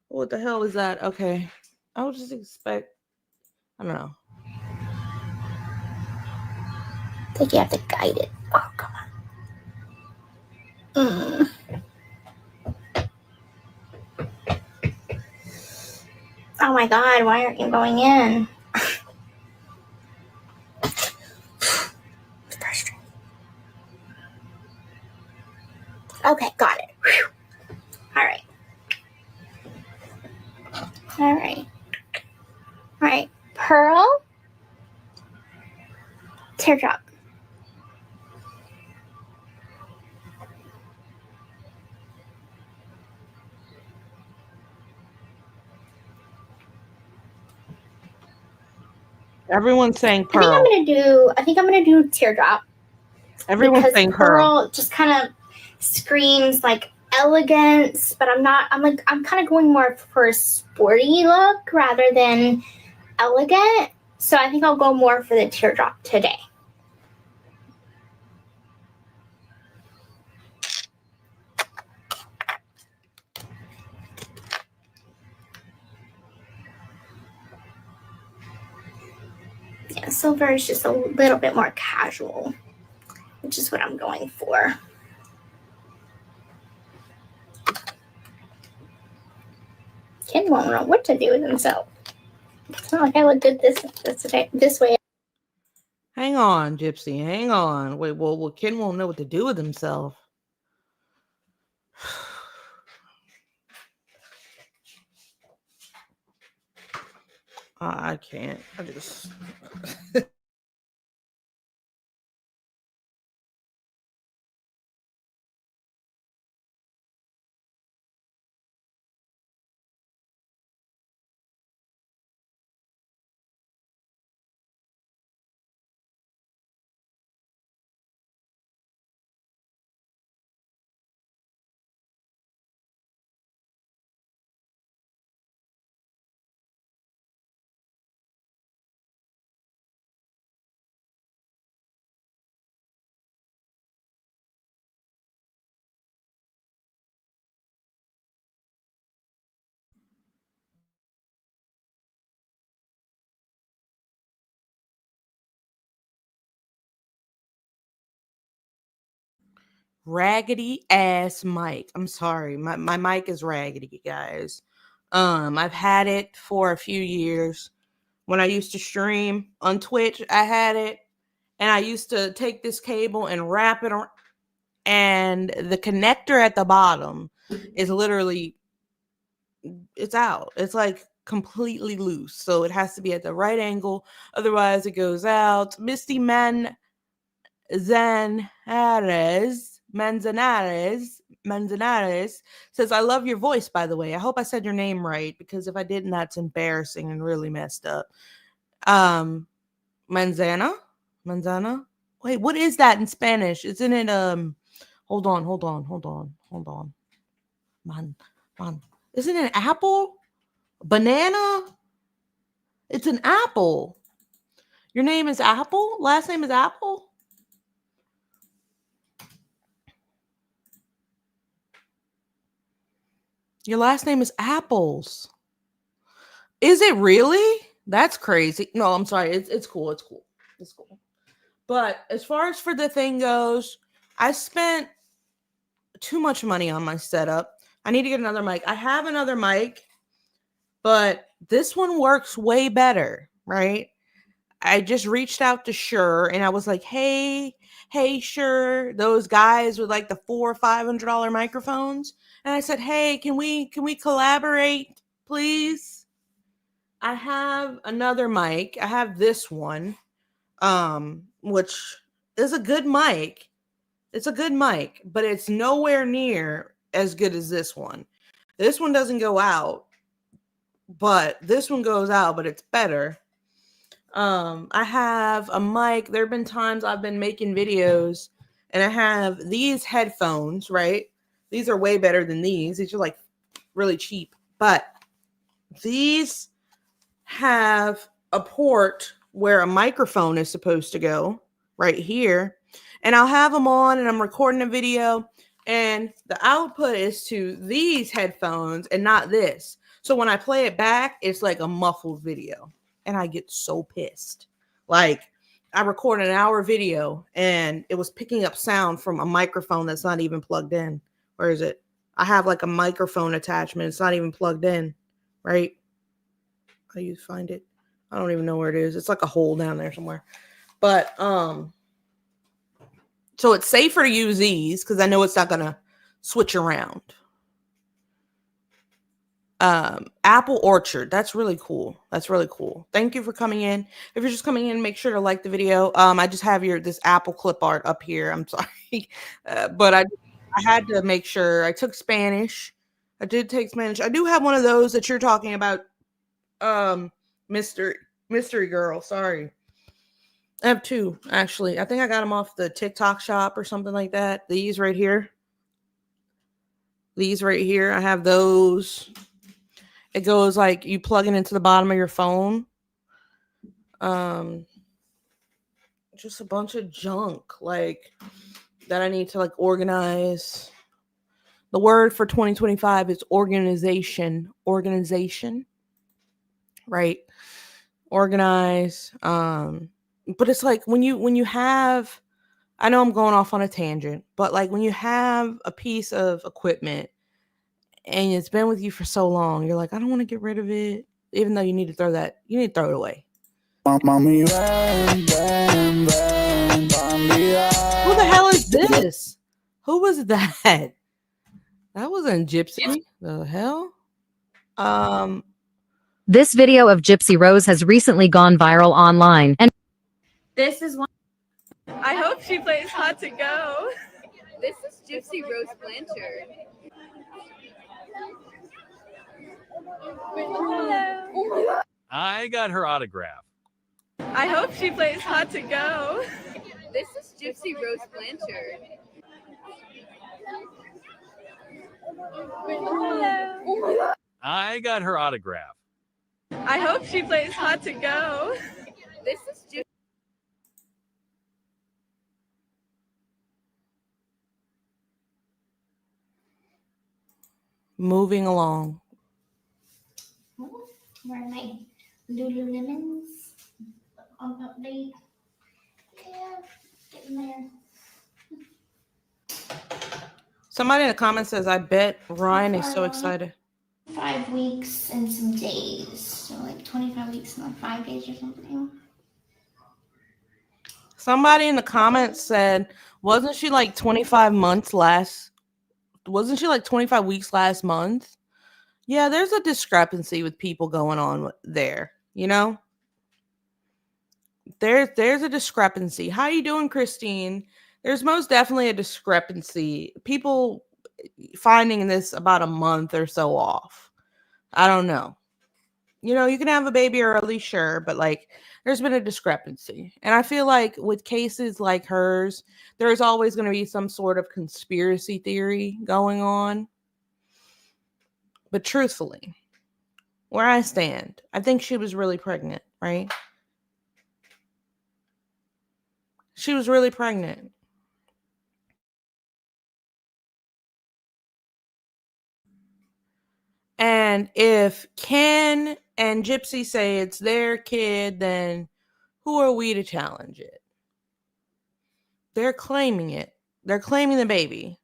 what the hell is that? Okay, I would just expect. I don't know. I think you have to guide it. Oh, come on. Oh my god, why aren't you going in? Frustrating. Okay, got it. Whew. Alright. Alright. Pearl. Teardrop. Everyone's saying Pearl. I think I'm gonna do Teardrop. Everyone's because saying Pearl just kind of screams like elegance, but I'm kind of going more for a sporty look rather than elegant. So I think I'll go more for the Teardrop today. Yeah, silver is just a little bit more casual, which is what I'm going for. Kid won't know what to do with himself. It's not like I look good this way. Hang on, Gypsy. Hang on. Wait, well, Ken won't know what to do with himself. I can't. I just. Raggedy ass mic. I'm sorry. My mic is raggedy, guys. I've had it for a few years. When I used to stream on Twitch, I had it, and I used to take this cable and wrap it around, and the connector at the bottom is literally, it's out. It's like completely loose. So it has to be at the right angle. Otherwise it goes out. Misty Manzanares says, I love your voice, by the way. I hope I said your name right, because if I didn't, that's embarrassing and really messed up. Manzana? Wait, what is that in Spanish? Isn't it hold on. Man. Isn't it an apple? Banana? It's an apple. Your name is Apple? Last name is Apple? Your last name is Apples. Is it really? That's crazy. No, I'm sorry. It's cool. It's cool. It's cool. But as far as for the thing goes, I spent too much money on my setup. I need to get another mic. I have another mic, but this one works way better, right? I just reached out to Shure and I was like, hey, Shure, those guys with like the $400 or $500 microphones. And I said, hey, can we collaborate, please? I have another mic. I have this one, which is a good mic. It's a good mic, but it's nowhere near as good as this one. This one doesn't go out, but this one goes out, but it's better. I have a mic. There have been times I've been making videos and I have these headphones, right? These are way better than these. These are like really cheap, but these have a port where a microphone is supposed to go right here. And I'll have them on and I'm recording a video and the output is to these headphones and not this. So when I play it back, it's like a muffled video and I get so pissed. Like I recorded an hour video and it was picking up sound from a microphone that's not even plugged in. Where is it? I have like a microphone attachment. It's not even plugged in, right? How you find it? I don't even know where it is. It's like a hole down there somewhere. But so it's safer to use these because I know it's not gonna switch around. Apple Orchard. That's really cool. That's really cool. Thank you for coming in. If you're just coming in, make sure to like the video. I just have this Apple clip art up here. I'm sorry. But I had to make sure. I took Spanish. I did take Spanish. I do have one of those that you're talking about. Mystery Girl. Sorry. I have two, actually. I think I got them off the TikTok shop or something like that. These right here. These right here. I have those. It goes like you plug it into the bottom of your phone. Just a bunch of junk like that I need to like organize. The word for 2025 is organization. Organization. Right? Organize. But it's like when you have, I know I'm going off on a tangent, but like when you have a piece of equipment and it's been with you for so long, you're like, I don't want to get rid of it, even though you need to throw it away. Who the hell is this? Who was that? That wasn't Gypsy. The hell? This video of Gypsy Rose has recently gone viral online, and This is one. I hope she plays hot to go. This is Gypsy Rose Blanchard. Hello. I got her autograph. I hope she plays hot to go. This is Gypsy Rose Blanchard. Hello. I got her autograph. I hope she plays hot to go. This is Gypsy. Moving along. Where are my Lululemons? On update. Yeah, getting there. Somebody in the comments says, I bet Ryan is so excited. 5 weeks and some days. So like 25 weeks and like 5 days or something. Somebody in the comments said, wasn't she like 25 weeks last month? Yeah, there's a discrepancy with people going on there, you know? There's a discrepancy. How you doing, Christine? There's most definitely a discrepancy. People finding this about a month or so off. I don't know. You know, you can have a baby early, sure, but like there's been a discrepancy. And I feel like with cases like hers, there's always going to be some sort of conspiracy theory going on. But truthfully, where I stand, I think she was really pregnant, right? She was really pregnant. And if Ken and Gypsy say it's their kid, then who are we to challenge it? They're claiming it. They're claiming the baby.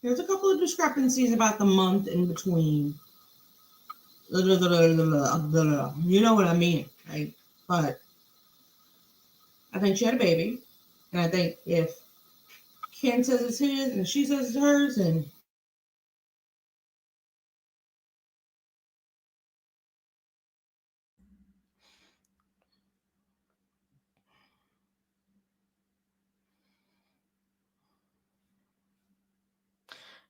There's a couple of discrepancies about the month in between. You know what I mean, right? But I think she had a baby. And I think if Ken says it's his and she says it's hers, and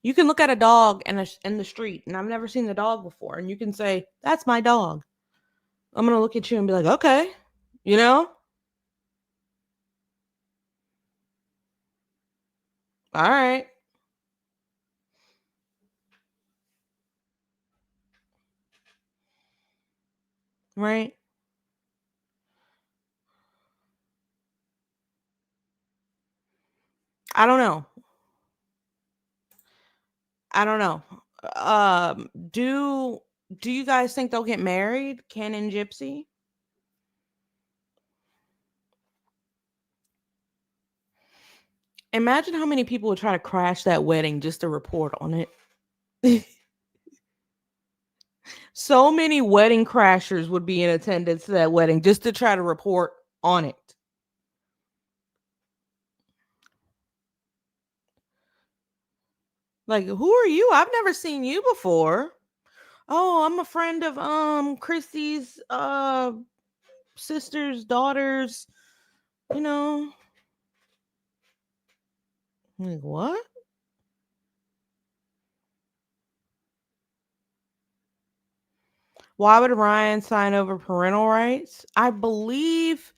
you can look at a dog in the street, and I've never seen the dog before, and you can say, that's my dog. I'm going to look at you and be like, okay, you know? All right. Right. I don't know. I don't know. Do you guys think they'll get married, Ken and Gypsy? Imagine how many people would try to crash that wedding just to report on it. So many wedding crashers would be in attendance to that wedding just to try to report on it. Like, who are you? I've never seen you before. Oh, I'm a friend of Christy's sister's daughters. You know. Like, what? Why would Ryan sign over parental rights? I believe,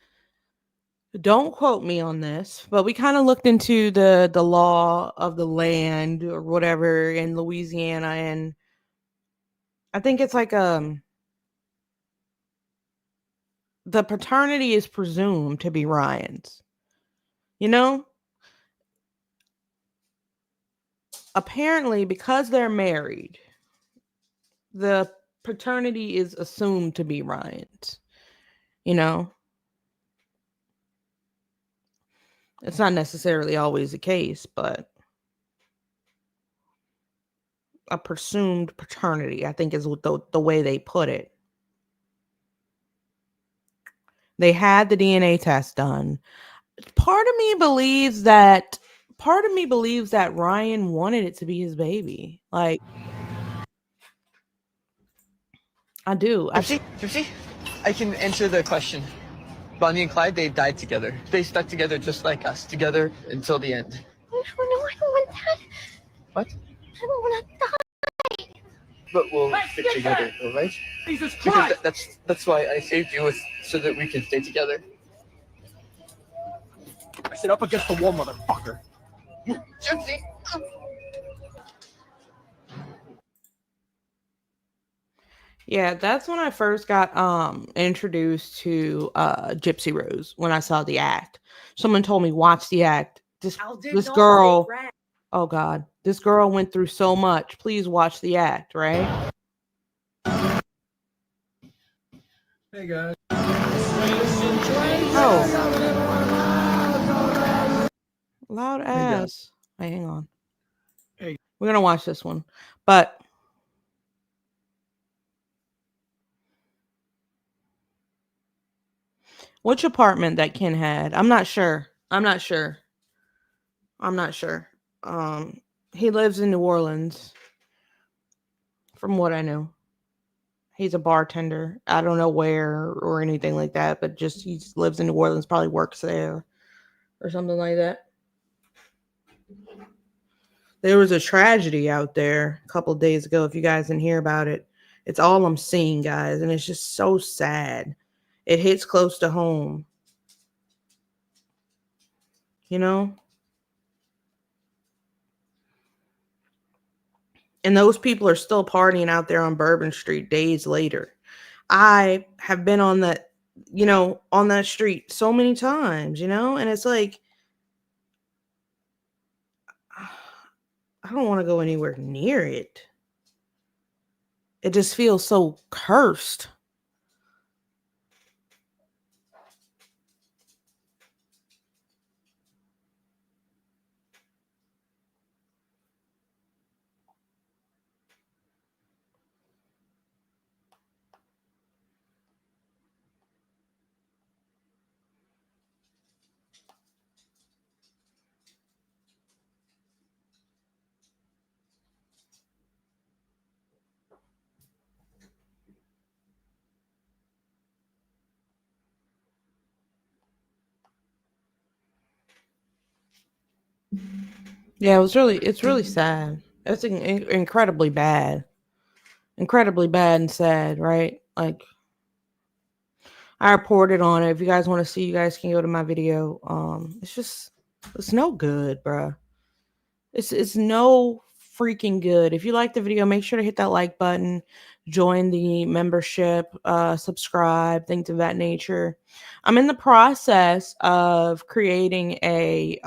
don't quote me on this, but we kind of looked into the law of the land or whatever in Louisiana, and I think it's like the paternity is presumed to be Ryan's. You know? Apparently, because they're married, the paternity is assumed to be Ryan's. You know? It's not necessarily always the case, but a presumed paternity, I think, is the way they put it. They had the DNA test done. Part of me believes that Ryan wanted it to be his baby. Like, I do. Gypsy, I can answer the question. Bonnie and Clyde, they died together. They stuck together just like us, together until the end. No, I don't want that. What? I don't want to die. But we'll stick together, all right? Jesus Because that's why I saved you, so that we can stay together. I said up against the wall, motherfucker. Gypsy! Yeah, that's when I first got introduced to Gypsy Rose, when I saw the act. Someone told me, watch the act. This girl, oh God, this girl went through so much. Please watch the act, right? Hey guys. Oh. Loud ass. Wait, hang on. Hey. We're gonna watch this one. But which apartment that Ken had? I'm not sure. He lives in New Orleans, from what I know. He's a bartender. I don't know where or anything like that, but just he just lives in New Orleans, probably works there or something like that. There was a tragedy out there a couple of days ago. If you guys didn't hear about it, it's all I'm seeing, guys, and it's just so sad. It hits close to home. You know? And those people are still partying out there on Bourbon Street days later. I have been on that, on that street so many times, and it's like, I don't want to go anywhere near it. It just feels so cursed. Yeah, it's really sad. It's incredibly bad. Incredibly bad and sad, right? Like, I reported on it. If you guys want to see, you guys can go to my video. It's no good, bruh. It's no freaking good. If you like the video, make sure to hit that like button, join the membership, subscribe, things of that nature. I'm in the process of creating a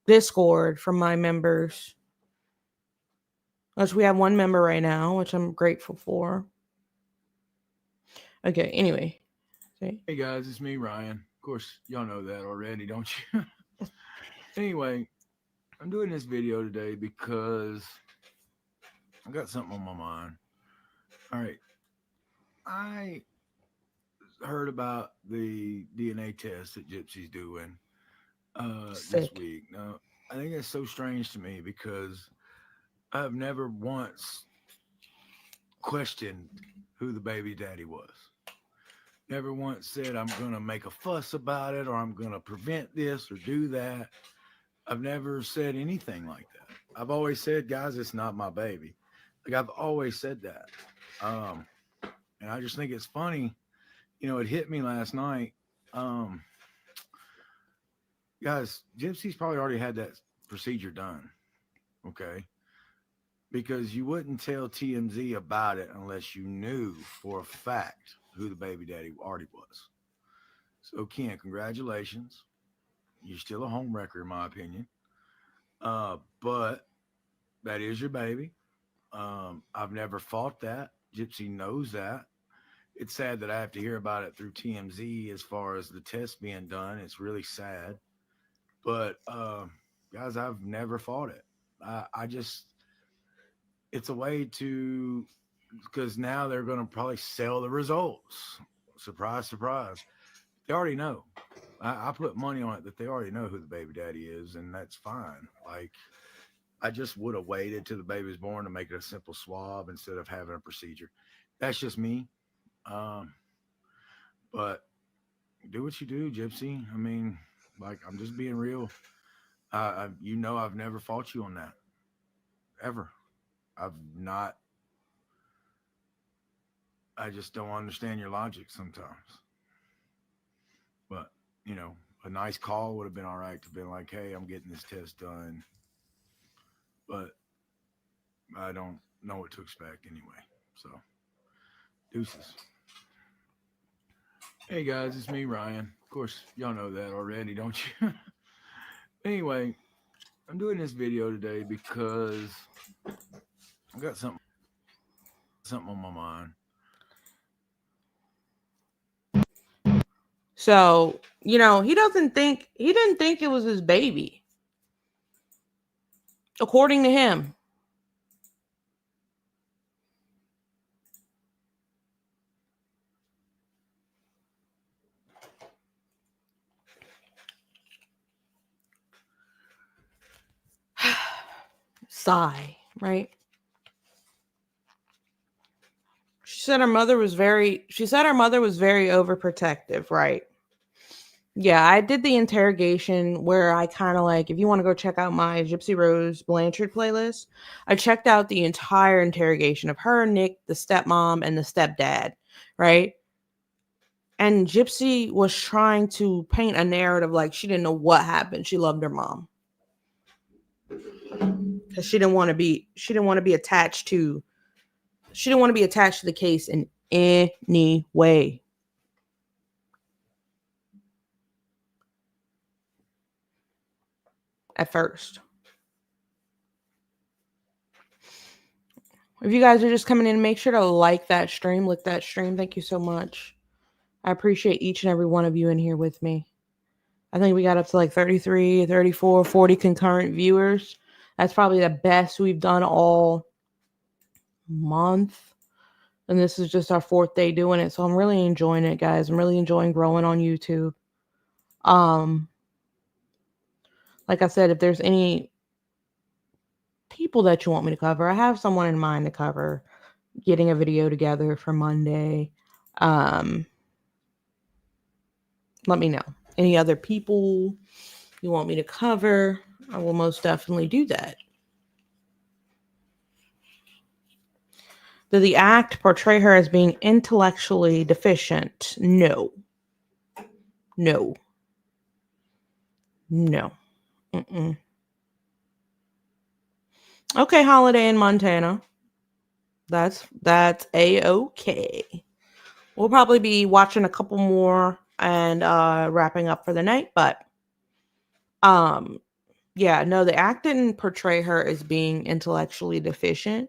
Discord for my members, which we have one member right now, which I'm grateful for. Okay, anyway. Hey guys, it's me, Ryan. Of course, y'all know that already, don't you? Anyway, I'm doing this video today because I got something on my mind. All right. I heard about the DNA test that Gypsy's doing this week. Now, I think it's so strange to me because I've never once questioned who the baby daddy was. Never once said I'm going to make a fuss about it or I'm going to prevent this or do that. I've never said anything like that. I've always said, guys, it's not my baby. Like, I've always said that. And I just think it's funny. It hit me last night. Guys, Gypsy's probably already had that procedure done. Okay. Because you wouldn't tell TMZ about it unless you knew for a fact who the baby daddy already was. So, Ken, congratulations. You're still a homewrecker, in my opinion. But that is your baby. I've never fought that. Gypsy knows that. It's sad that I have to hear about it through TMZ as far as the test being done. It's really sad. But, guys, I've never fought it. It's a way to, because now they're going to probably sell the results. Surprise, surprise. They already know. I put money on it that they already know who the baby daddy is, and that's fine. Like, I just would have waited till the baby was born to make it a simple swab instead of having a procedure. That's just me. But do what you do, Gypsy. I mean, like, I'm just being real. I've never fought you on that. Ever. I just don't understand your logic sometimes. But, a nice call would have been all right to be like, hey, I'm getting this test done. But I don't know what to expect anyway. So, deuces. Hey guys, it's me, Ryan. Of course, y'all know that already, don't you? Anyway, I'm doing this video today because I got something on my mind. So, he didn't think it was his baby. According to him. Sigh, right? She said her mother was very overprotective, right? Yeah, I did the interrogation where I kind of like, if you want to go check out my Gypsy Rose Blanchard playlist, I checked out the entire interrogation of her, Nick, the stepmom, and the stepdad, right? And Gypsy was trying to paint a narrative like she didn't know what happened. She loved her mom. because she didn't want to be attached to the case in any way. At first. If you guys are just coming in, make sure to like that stream. Thank you so much. I appreciate each and every one of you in here with me. I think we got up to like 33, 34, 40 concurrent viewers. That's probably the best we've done all month. And this is just our 4th day doing it. So I'm really enjoying it, guys. I'm really enjoying growing on YouTube. Like I said, if there's any people that you want me to cover, I have someone in mind to cover. Getting a video together for Monday. Let me know. Any other people you want me to cover? I will most definitely do that. Did the act portray her as being intellectually deficient? No. No. No. Mm-mm. Okay, Holiday in Montana. That's A-okay. We'll probably be watching a couple more and wrapping up for the night, but yeah, no, the act didn't portray her as being intellectually deficient.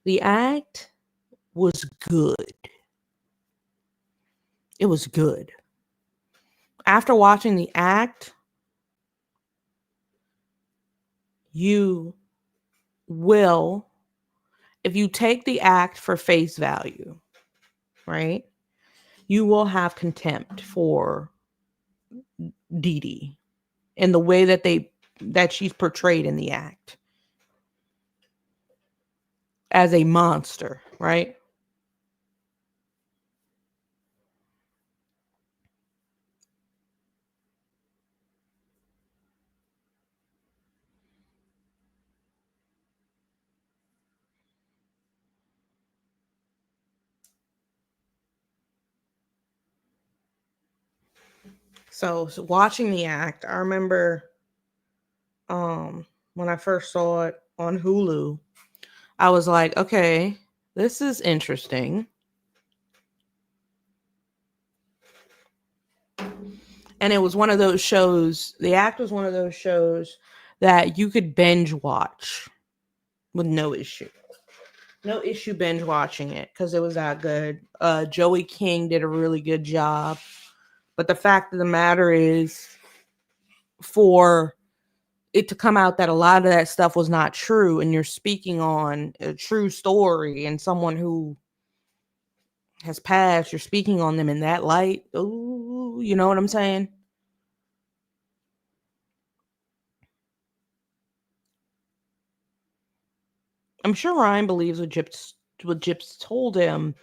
The act was good. It was good. After watching the act, you will, if you take the act for face value, right, you will have contempt for Dee Dee and the way that she's portrayed in the act as a monster, right? So watching the act, I remember when I first saw it on Hulu, I was like, okay, this is interesting. And it was one of those shows, the act was one of those shows that you could binge watch with no issue. No issue binge watching it because it was that good. Joey King did a really good job. But the fact of the matter is, for it to come out that a lot of that stuff was not true, and you're speaking on a true story and someone who has passed, you're speaking on them in that light. Ooh, you know what I'm saying? I'm sure Ryan believes what Gyps told him,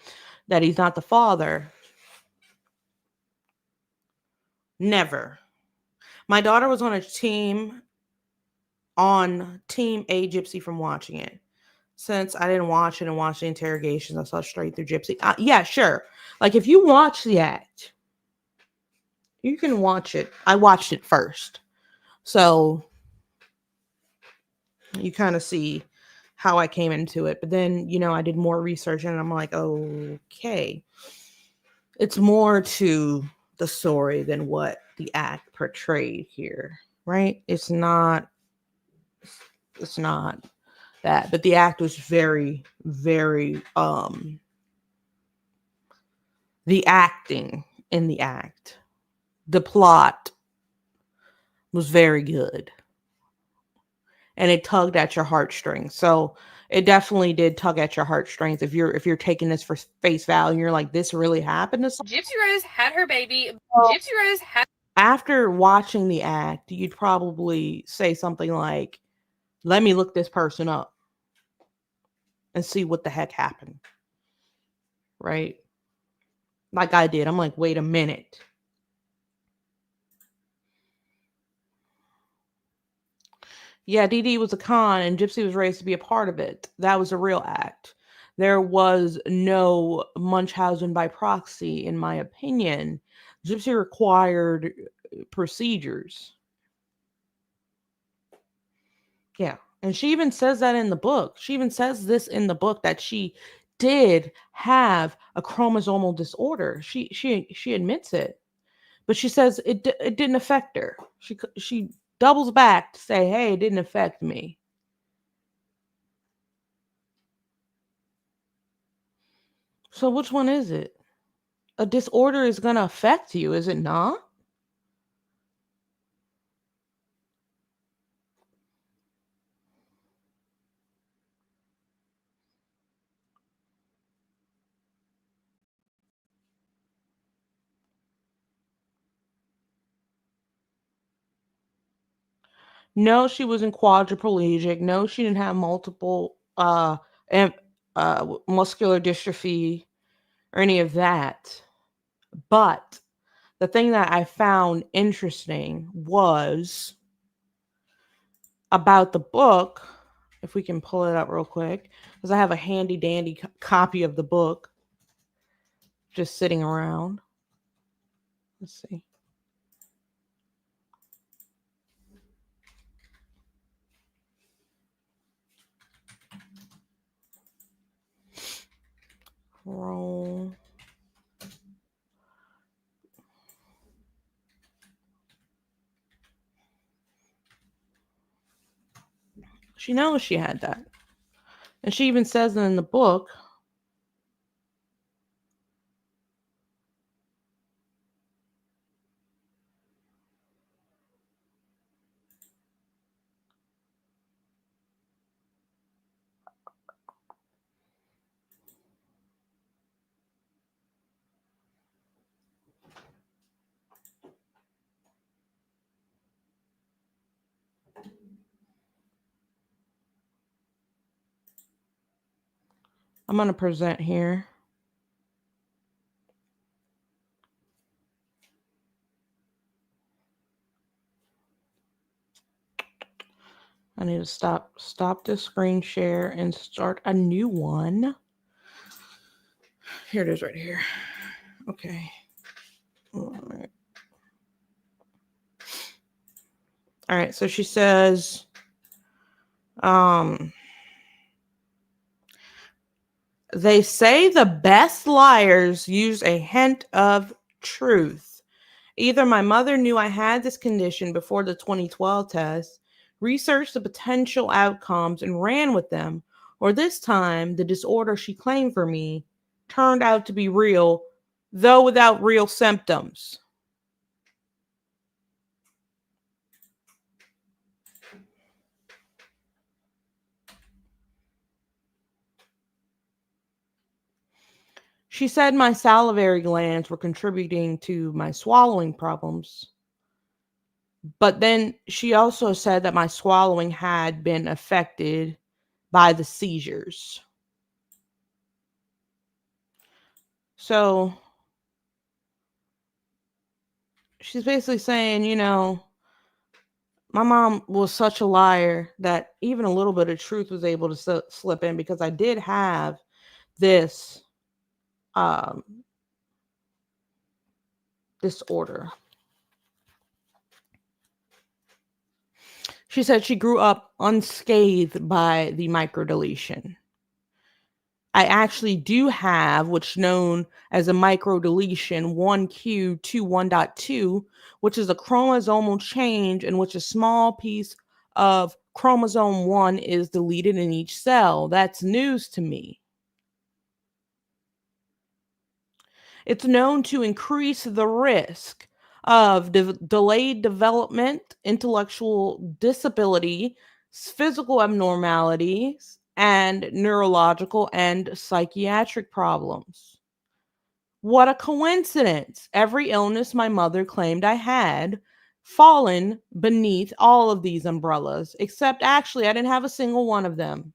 that he's not the father. Never. My daughter was on Team A Gypsy from watching it. Since I didn't watch it and watch the interrogations, I saw straight through Gypsy. Yeah, sure. Like if you watch the act, you can watch it. I watched it first. So you kind of see how I came into it. But then, I did more research and I'm like, okay. It's more to the story than what the act portrayed here, right? It's not that, but the act was very, very, the acting in the act, the plot was very good. And it tugged at your heartstrings. So it definitely did tug at your heartstrings. If you're taking this for face value, you're like, this really happened to someone. Gypsy Rose had her baby. Gypsy Rose had. After watching the act, you'd probably say something like, let me look this person up and see what the heck happened. Right? Like I did. I'm like, wait a minute. Yeah, Dee Dee was a con and Gypsy was raised to be a part of it. That was a real act. There was no Munchausen by proxy, in my opinion. Gypsy required procedures. Yeah, And she even says that in the book. She even says this in the book that she did have a chromosomal disorder. She admits it. But she says it didn't affect her. She doubles back to say, "Hey, it didn't affect me." So which one is it? A disorder is going to affect you, is it not? No, she wasn't quadriplegic. No, she didn't have multiple and muscular dystrophy or any of that. But the thing that I found interesting was about the book. If we can pull it up real quick, because I have a handy dandy copy of the book just sitting around. Let's see. Roll. She knows she had that. And she even says it in the book. I'm going to present here. I need to stop this screen share and start a new one. Here it is right here. Okay. All right. So she says, they say the best liars use a hint of truth. Either my mother knew I had this condition before the 2012 test, researched the potential outcomes and ran with them, or this time the disorder she claimed for me turned out to be real, though without real symptoms. She said my salivary glands were contributing to my swallowing problems. But then she also said that my swallowing had been affected by the seizures. So she's basically saying, my mom was such a liar that even a little bit of truth was able to slip in, because I did have this disorder. She said she grew up unscathed by the microdeletion. I actually do have what's known as a microdeletion 1q21.2, which is a chromosomal change in which a small piece of chromosome 1 is deleted in each cell. That's news to me. It's known to increase the risk of delayed development, intellectual disability, physical abnormalities, and neurological and psychiatric problems. What a coincidence. Every illness my mother claimed I had fallen beneath all of these umbrellas, except actually I didn't have a single one of them.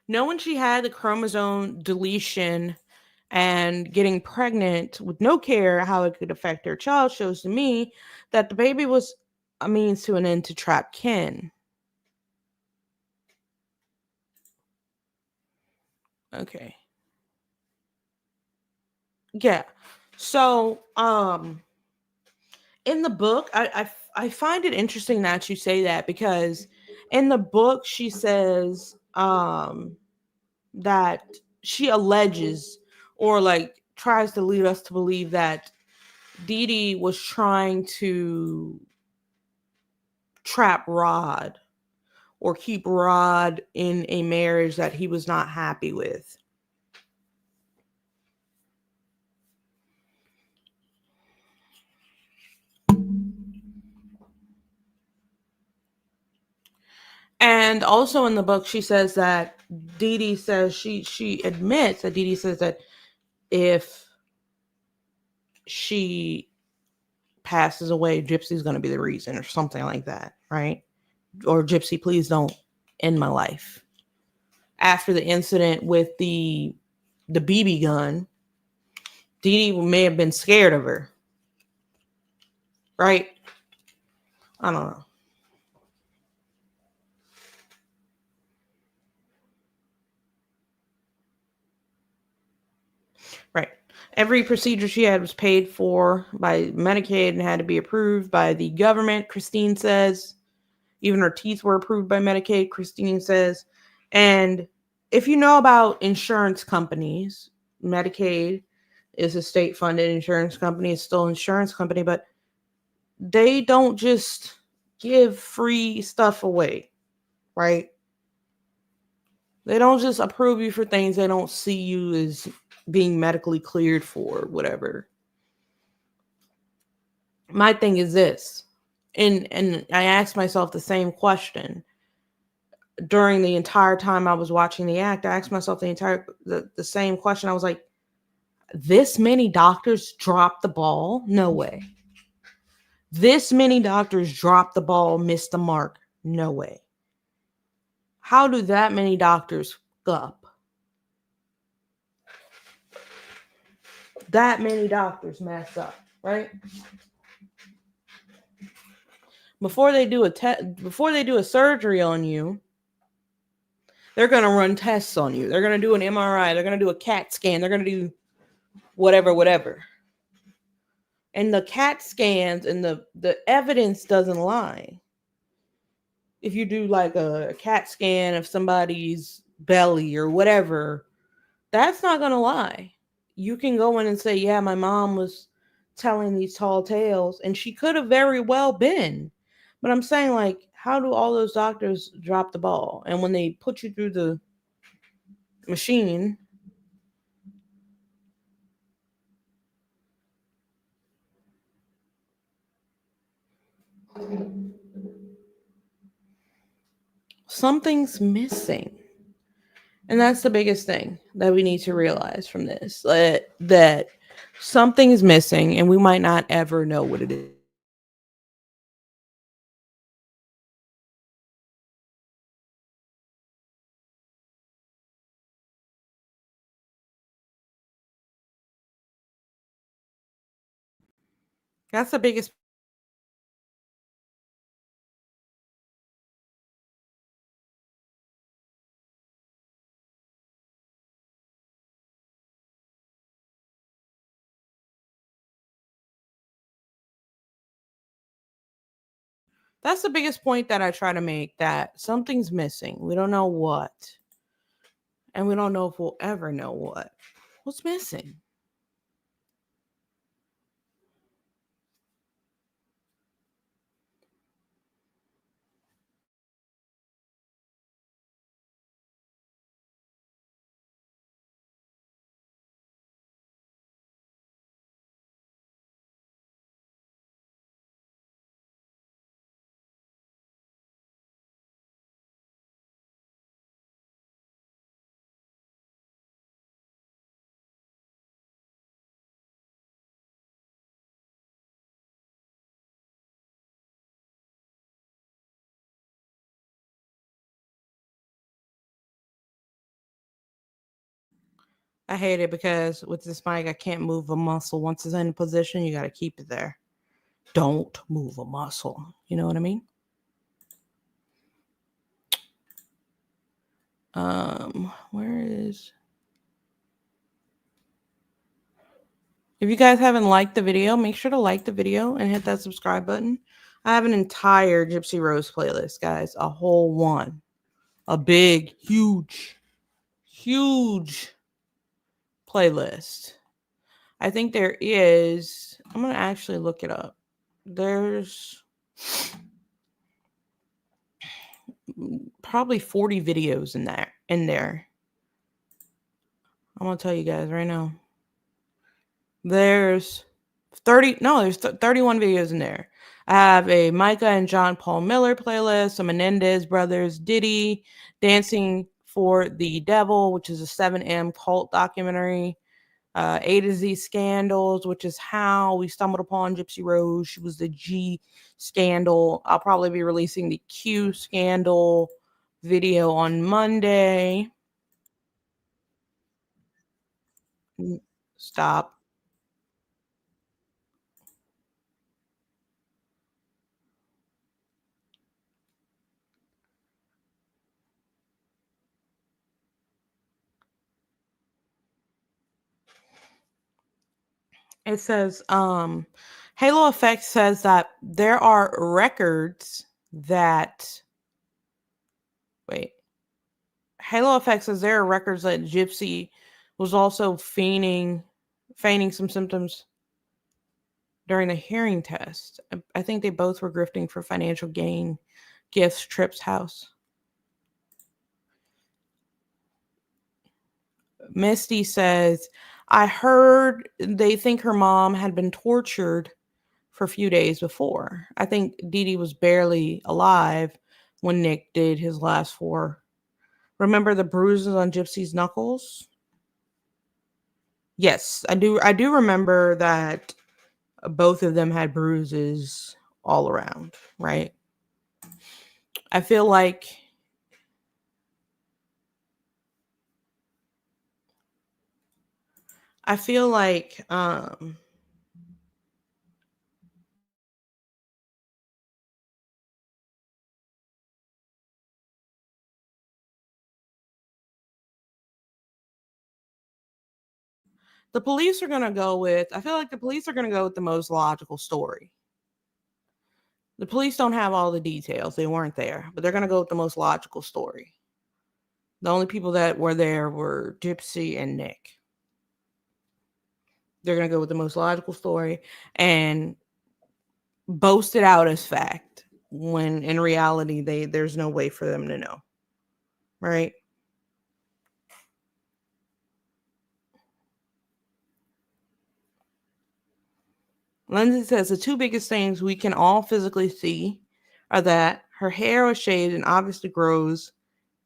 Knowing she had the chromosome deletion and getting pregnant with no care how it could affect her child shows to me that the baby was a means to an end to trap kin. Okay. Yeah. So, in the book, I find it interesting that you say that, because in the book she says that she alleges, or like tries to lead us to believe, that Dee Dee was trying to trap Rod, or keep Rod in a marriage that he was not happy with. And also in the book, she says that Dee Dee says she admits that Dee Dee says that if she passes away, Gypsy's going to be the reason, or something like that, right? Or Gypsy, please don't end my life. After the incident with the BB gun, Dee Dee may have been scared of her, right? I don't know. Right. Every procedure she had was paid for by Medicaid and had to be approved by the government, Christine says. Even her teeth were approved by Medicaid, Christine says. And if you know about insurance companies, Medicaid is a state-funded insurance company. It's still an insurance company, but they don't just give free stuff away, right? They don't just approve you for things they don't see you as being medically cleared for, whatever. My thing is this, and I asked myself the same question during the entire time I was watching the act. I asked myself the same question. I was like, this many doctors dropped the ball? No way. This many doctors dropped the ball, missed the mark? No way. How do that many doctors fuck up? That many doctors mess up, right? Before they do a surgery on you, they're going to run tests on you. They're going to do an MRI. They're going to do a CAT scan. They're going to do whatever. And the CAT scans and the evidence doesn't lie. If you do like a CAT scan of somebody's belly or whatever, that's not going to lie. You can go in and say, yeah, my mom was telling these tall tales, and she could have very well been. But I'm saying, like, how do all those doctors drop the ball? And when they put you through the machine, something's missing. And that's the biggest thing that we need to realize from this, that something is missing, and we might not ever know what it is. That's the biggest. That's the biggest point that I try to make, that something's missing. We don't know what. And we don't know if we'll ever know what. What's missing? I hate it because with this mic, I can't move a muscle. Once it's in position, you got to keep it there. Don't move a muscle. You know what I mean? Where is If you guys haven't liked the video, make sure to like the video and hit that subscribe button. I have an entire Gypsy Rose playlist, guys. A whole one. A big, huge playlist. I think there is. I'm going to actually look it up. There's probably 40 videos in there. I'm going to tell you guys right now. There's 31 videos in there. I have a Micah and John Paul Miller playlist, a Menendez Brothers Diddy, Dancing for the Devil, which is a 7M cult documentary, A to Z Scandals, which is how we stumbled upon Gypsy Rose. She was the G scandal. I'll probably be releasing the Q scandal video on Monday. Stop. It says, Halo Effect says that there are records that Halo Effect says there are records that Gypsy was also feigning some symptoms during the hearing test. I think they both were grifting for financial gain, gifts, trips, house. Misty says, I heard they think her mom had been tortured for a few days before. I think Dee Dee was barely alive when Nick did his last 4. Remember the bruises on Gypsy's knuckles? Yes, I do remember that both of them had bruises all around, right? I feel like the police are going to go with the most logical story. The police don't have all the details. They weren't there, but they're going to go with the most logical story. The only people that were there were Gypsy and Nick. They're going to go with the most logical story and boast it out as fact when in reality there's no way for them to know. Right? Lindsay says the 2 biggest things we can all physically see are that her hair was shaved and obviously grows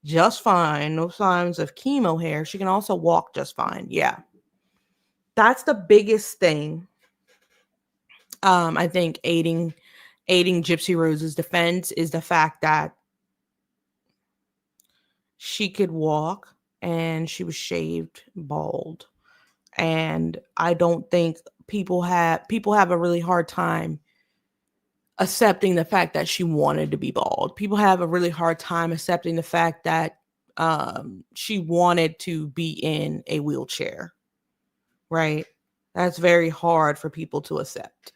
just fine. No signs of chemo hair. She can also walk just fine. Yeah. That's the biggest thing. I think aiding Gypsy Rose's defense is the fact that she could walk and she was shaved bald. And I don't think people have a really hard time accepting the fact that she wanted to be bald. People have a really hard time accepting the fact that she wanted to be in a wheelchair. Right? That's very hard for people to accept.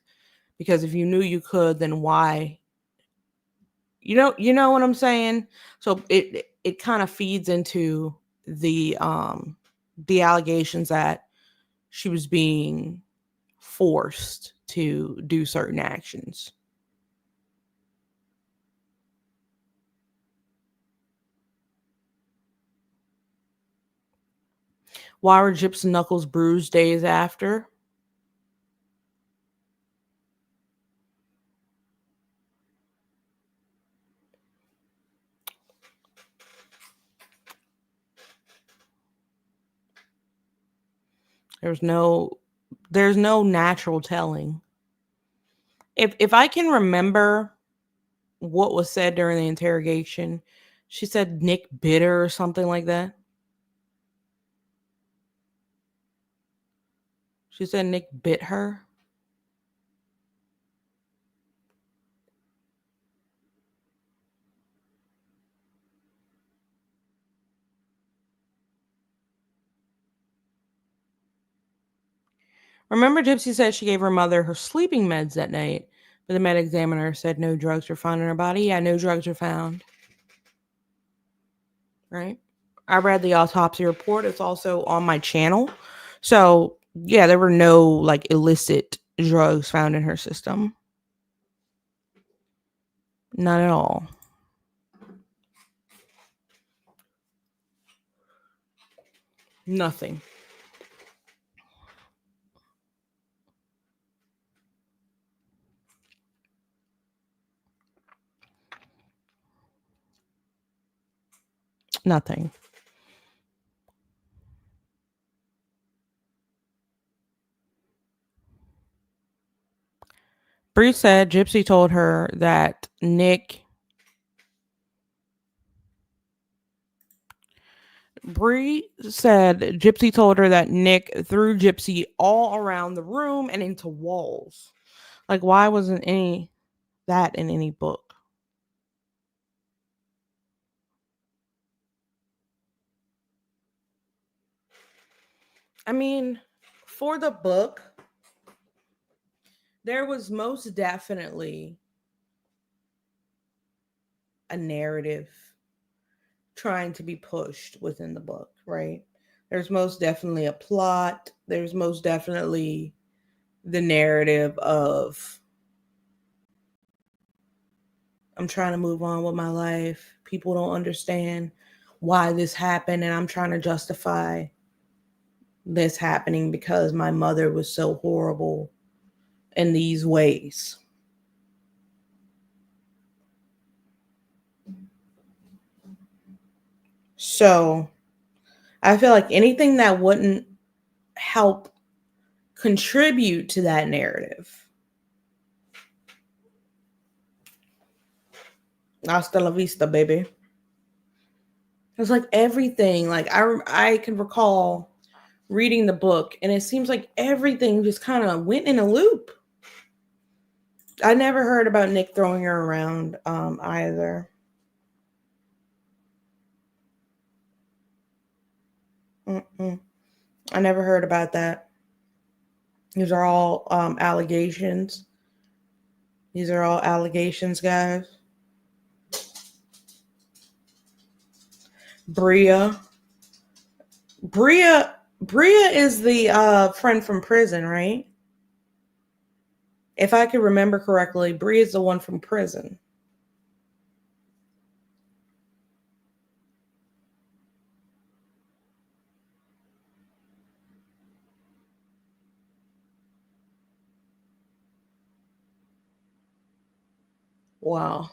Because if you knew you could, then why? You know what I'm saying? So it kind of feeds into the allegations that she was being forced to do certain actions. Why were Gypsy knuckles bruised days after? There's no natural telling. If I can remember what was said during the interrogation, she said Nick bit her or something like that. She said Nick bit her. Remember, Gypsy said she gave her mother her sleeping meds that night, but the med examiner said no drugs were found in her body. Yeah, no drugs were found. Right? I read the autopsy report. It's also on my channel. So, yeah, there were no like illicit drugs found in her system. Not at all. Nothing. Nothing. Bree said Gypsy told her that Bree said Gypsy told her that Nick threw Gypsy all around the room and into walls. Like, why wasn't any that in any book? I mean, for the book, there was most definitely a narrative trying to be pushed within the book, right? There's most definitely a plot. There's most definitely the narrative of I'm trying to move on with my life. People don't understand why this happened, and I'm trying to justify this happening because my mother was so horrible in these ways. So I feel like anything that wouldn't help contribute to that narrative. Hasta la vista, baby. It's like everything. Like I can recall reading the book, and it seems like everything just kind of went in a loop. I never heard about Nick throwing her around either. I never heard about that. These are all allegations. These are all allegations, guys. Bria is the friend from prison, right? If I could remember correctly, Bria is the one from prison. Wow.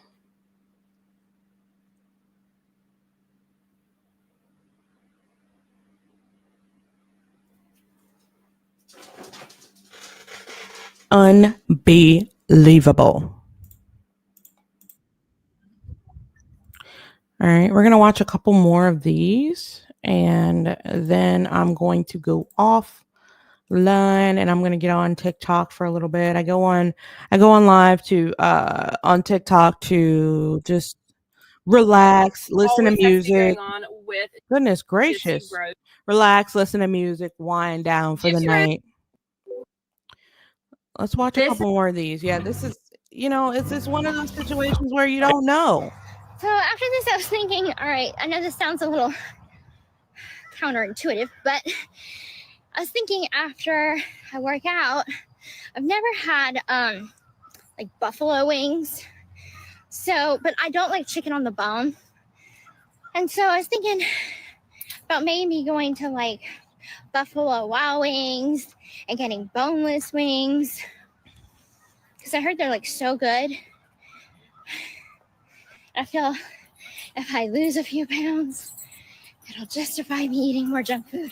Unbelievable. All right, we're going to watch a couple more of these, and then I'm going to go offline, and I'm going to get on TikTok for a little bit. I go on live to on TikTok to just relax, listen to Always has to be music. going on with Goodness Gypsy gracious. Rose. Relax, listen to music, wind down for the Gypsy Rose. night. Let's watch a couple more of these. Yeah, this is, it's just one of those situations where you don't know. So after this, I was thinking, all right, I know this sounds a little counterintuitive, but I was thinking after I work out, I've never had like buffalo wings. So, but I don't like chicken on the bone. And so I was thinking about maybe going to like Buffalo Wild Wings and getting boneless wings, because I heard they're like so good. I feel if I lose a few pounds, it'll justify me eating more junk food.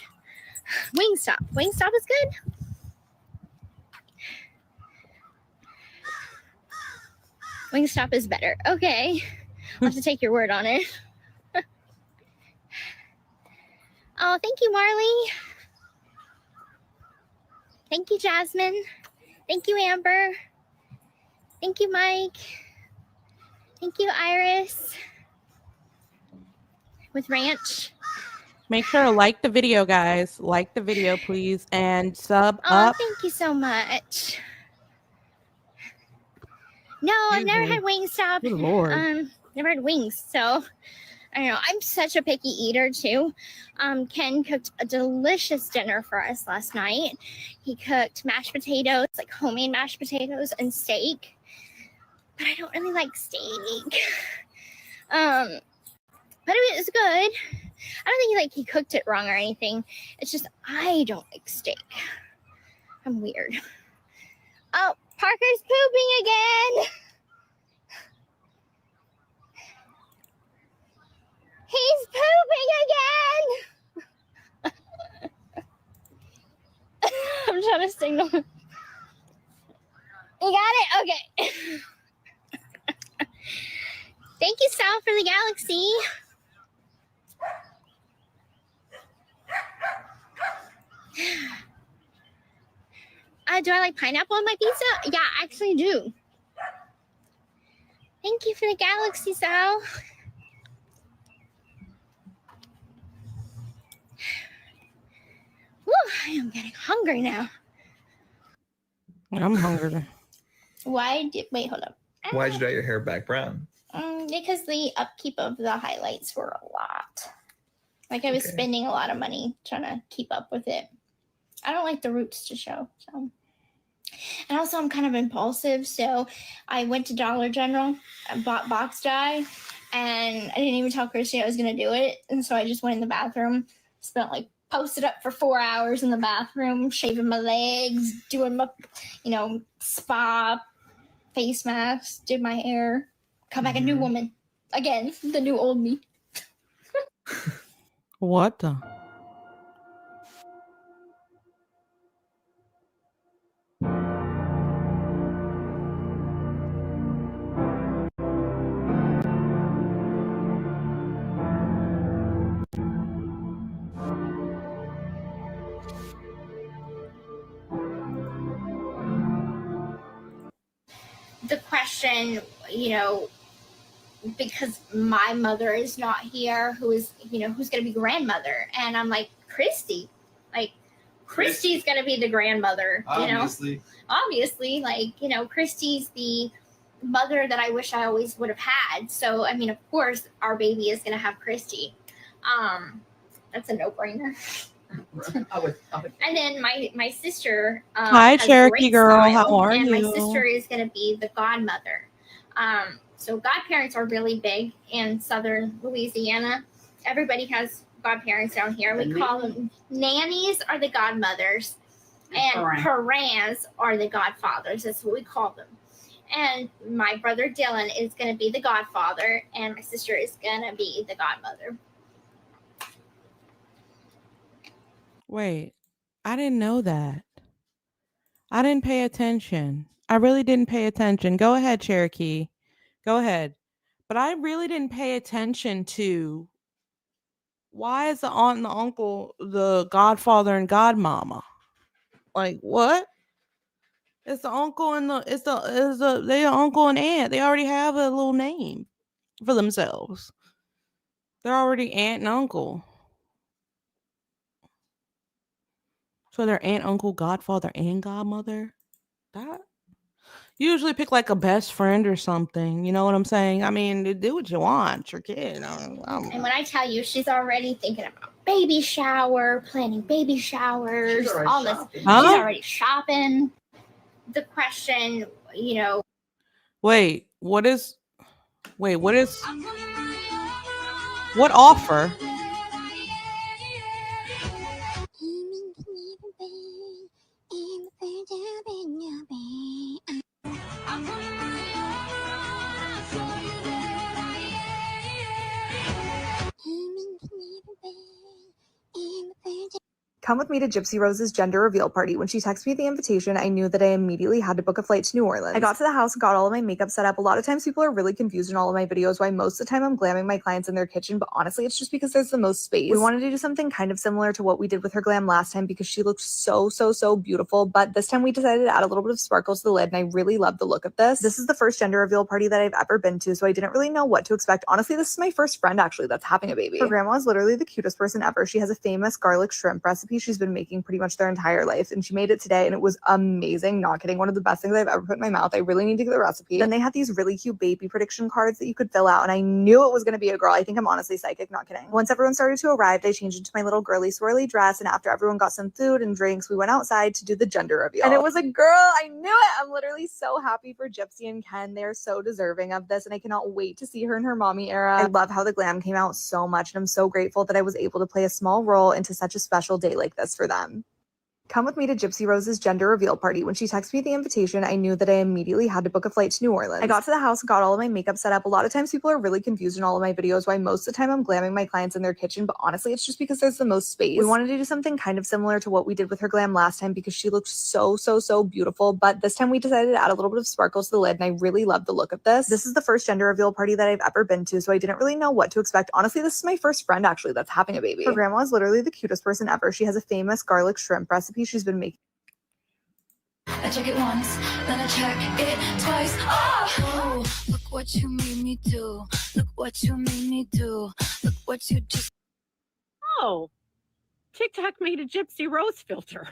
Wingstop is good. Wingstop is better. Okay, I'll have to take your word on it. Oh, thank you, Marley. Thank you, Jasmine. Thank you, Amber. Thank you, Mike. Thank you, Iris. With ranch. Make sure to like the video, guys. Like the video, please, and sub Oh, up. thank you so much. No, I've never had Wingstop. Good Lord. Never had wings, so I don't know. I'm such a picky eater too. Ken cooked a delicious dinner for us last night. He cooked mashed potatoes, like homemade mashed potatoes, and steak. But I don't really like steak. But it was good. I don't think he cooked it wrong or anything. It's just I don't like steak. I'm weird. Oh, Parker's pooping again. He's pooping again. I'm trying to signal him. You got it? Okay. Thank you, Sal, for the galaxy. Do I like pineapple on my pizza? Yeah, I actually do. Thank you for the galaxy, Sal. Woo, I am getting hungry now. I'm hungry. Wait, hold up. Why'd you dye your hair back brown? Because the upkeep of the highlights were a lot. Like I was spending a lot of money trying to keep up with it. I don't like the roots to show. So, and also I'm kind of impulsive, so I went to Dollar General and bought box dye, and I didn't even tell Christy I was gonna do it, and so I just went in the bathroom, spent like posted up for 4 hours in the bathroom, shaving my legs, doing my, spa, face mask, did my hair, come back a new woman again, the new old me. What the? The question, because my mother is not here, who's going to be grandmother? And I'm like, Christy's going to be the grandmother, Obviously, Christy's the mother that I wish I always would have had. So, of course, our baby is going to have Christy. That's a no-brainer. And then my sister Hi, has Cherokee great girl. style, How are and you? my sister is going to be the godmother. So godparents are really big in southern Louisiana. Everybody has godparents down here. We call them nannies are the godmothers, and parents are the godfathers. That's what we call them. And my brother Dylan is going to be the godfather, and my sister is going to be the godmother. Wait, I didn't know that. I didn't pay attention. I really didn't pay attention. Go ahead, Cherokee. Go ahead. But I really didn't pay attention to why is the aunt and the uncle the godfather and godmama? Like what? It's the uncle and they're uncle and aunt. They already have a little name for themselves. They're already aunt and uncle. So they're aunt, uncle, godfather, and godmother. That usually pick like a best friend or something. You know what I'm saying? I mean, do what you want. Your kid. And when I tell you, she's already thinking about baby shower, planning baby showers, all this. Huh? She's already shopping. The question, Wait, what offer? Come with me to Gypsy Rose's gender reveal party. When she texted me the invitation, I knew that I immediately had to book a flight to New Orleans. I got to the house and got all of my makeup set up. A lot of times people are really confused in all of my videos why most of the time I'm glamming my clients in their kitchen, but honestly, it's just because there's the most space. We wanted to do something kind of similar to what we did with her glam last time because she looked so beautiful, but this time we decided to add a little bit of sparkles to the lid, and I really love the look of this. This is the first gender reveal party that I've ever been to, so I didn't really know what to expect. Honestly, this is my first friend actually that's having a baby. Her grandma is literally the cutest person ever. She has a famous garlic shrimp recipe she's been making pretty much their entire life, and she made it today and it was amazing. Not kidding, one of the best things I've ever put in my mouth. I really need to get the recipe. Then they had these really cute baby prediction cards that you could fill out, and I knew it was going to be a girl. I think I'm honestly psychic, not kidding. Once everyone started to arrive, I changed into my little girly swirly dress, and after everyone got some food and drinks, we went outside to do the gender reveal. And it was a girl. I knew it. I'm literally so happy for Gypsy and Ken. They are so deserving of this, and I cannot wait to see her in her mommy era. I love how the glam came out so much, and I'm so grateful that I was able to play a small role into such a special day like this for them. Come with me to Gypsy Rose's gender reveal party. When she texted me the invitation, I knew that I immediately had to book a flight to New Orleans. I got to the house and got all of my makeup set up. A lot of times people are really confused in all of my videos why most of the time I'm glamming my clients in their kitchen, but honestly, it's just because there's the most space. We wanted to do something kind of similar to what we did with her glam last time because she looked so beautiful, but this time we decided to add a little bit of sparkles to the lid, and I really love the look of this. This is the first gender reveal party that I've ever been to, so I didn't really know what to expect. Honestly, this is my first friend actually that's having a baby. Her grandma is literally the cutest person ever. She has a famous garlic shrimp recipe she's been making. I check it once, then I check it twice. Oh, look what you made me do. Look what you made me do. Look what you just. Oh, TikTok made a Gypsy Rose filter.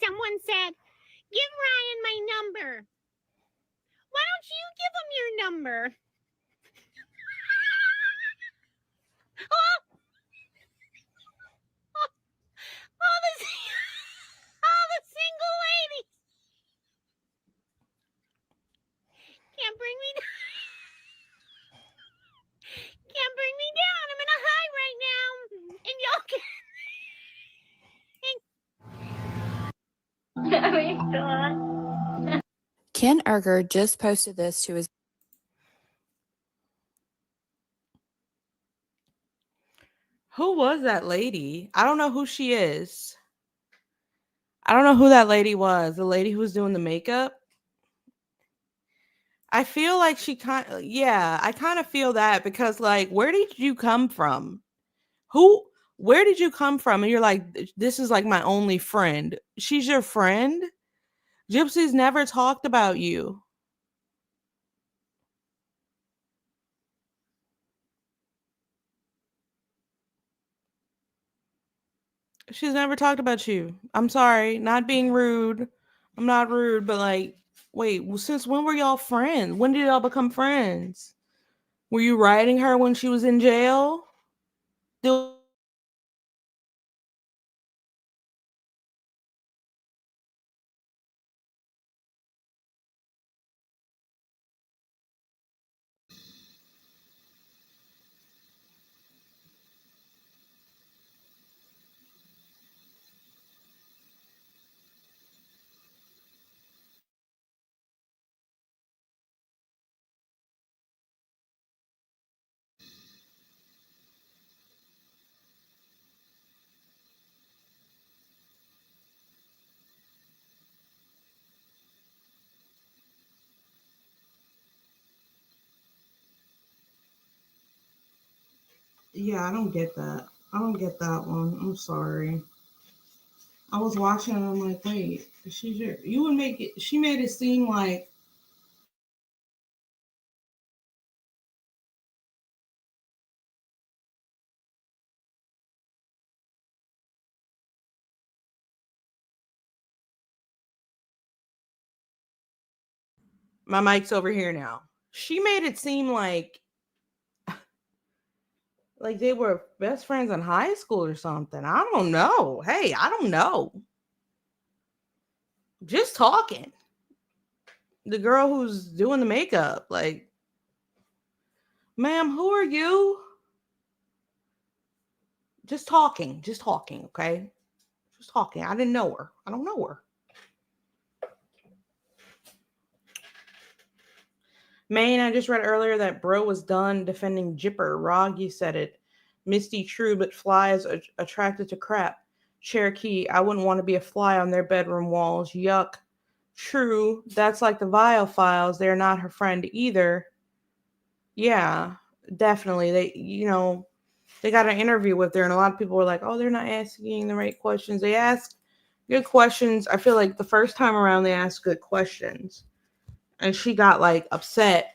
Someone said, give Ryan my number. Why don't you give him your number? All the single ladies. Can't bring me down. Can't bring me down. I'm in a high right now. And y'all can. Ken Erger just posted this to his. Who was that lady? I don't know who she is. I don't know who that lady was. The lady who was doing the makeup. I feel like she I kind of feel that because like, where did you come from? Where did you come from? And you're like, this is like my only friend. She's your friend? Gypsy's never talked about you. She's never talked about you. I'm sorry, not being rude. I'm not rude, but like, wait, since when were y'all friends? When did y'all become friends? Were you writing her when she was in jail? Yeah, I don't get that. I don't get that one. I'm sorry. I was watching and I'm like, wait, she made it seem like my mic's over here now. She made it seem like they were best friends in high school or something. I don't know. Hey, I don't know. Just talking. The girl who's doing the makeup, like, ma'am, who are you? Just talking, okay? Just talking. I didn't know her. I don't know her. Maine, I just read earlier that bro was done defending Jipper. Rog, you said it. Misty, true, but flies are attracted to crap. Cherokee, I wouldn't want to be a fly on their bedroom walls. Yuck. True, that's like the Viophiles. They're not her friend either. Yeah, definitely. They got an interview with her, and a lot of people were like, oh, they're not asking the right questions. They ask good questions. I feel like the first time around, they asked good questions. And she got like upset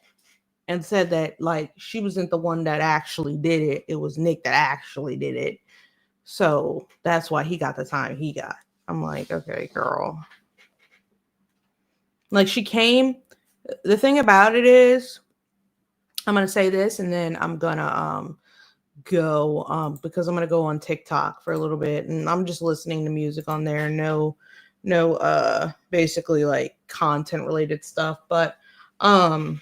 and said that like she wasn't the one that actually did it. It was Nick that actually did it. So that's why he got the time he got. I'm like, okay, girl. Like she came. The thing about it is, I'm gonna say this and then I'm gonna go because I'm gonna go on TikTok for a little bit and I'm just listening to music on there. No basically like content related stuff. But damn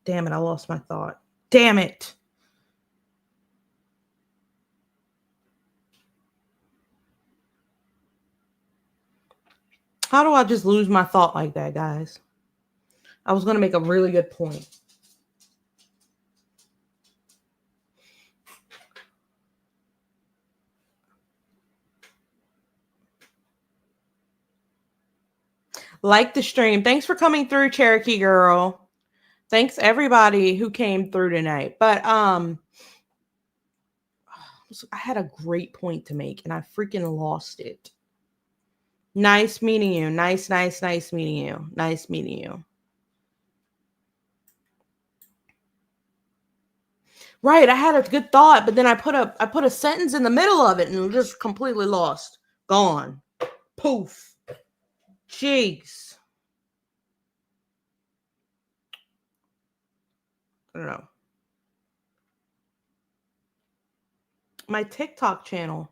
it, I lost my thought. Damn it. How do I just lose my thought like that, guys? I was going to make a really good point. Like the stream. Thanks for coming through, Cherokee girl. Thanks everybody who came through tonight. But I had a great point to make and I freaking lost it. Nice meeting you. Nice meeting you. Nice meeting you. Right, I had a good thought, but then I put a sentence in the middle of it and just completely lost. Gone. Poof. Jeez. I don't know. My TikTok channel.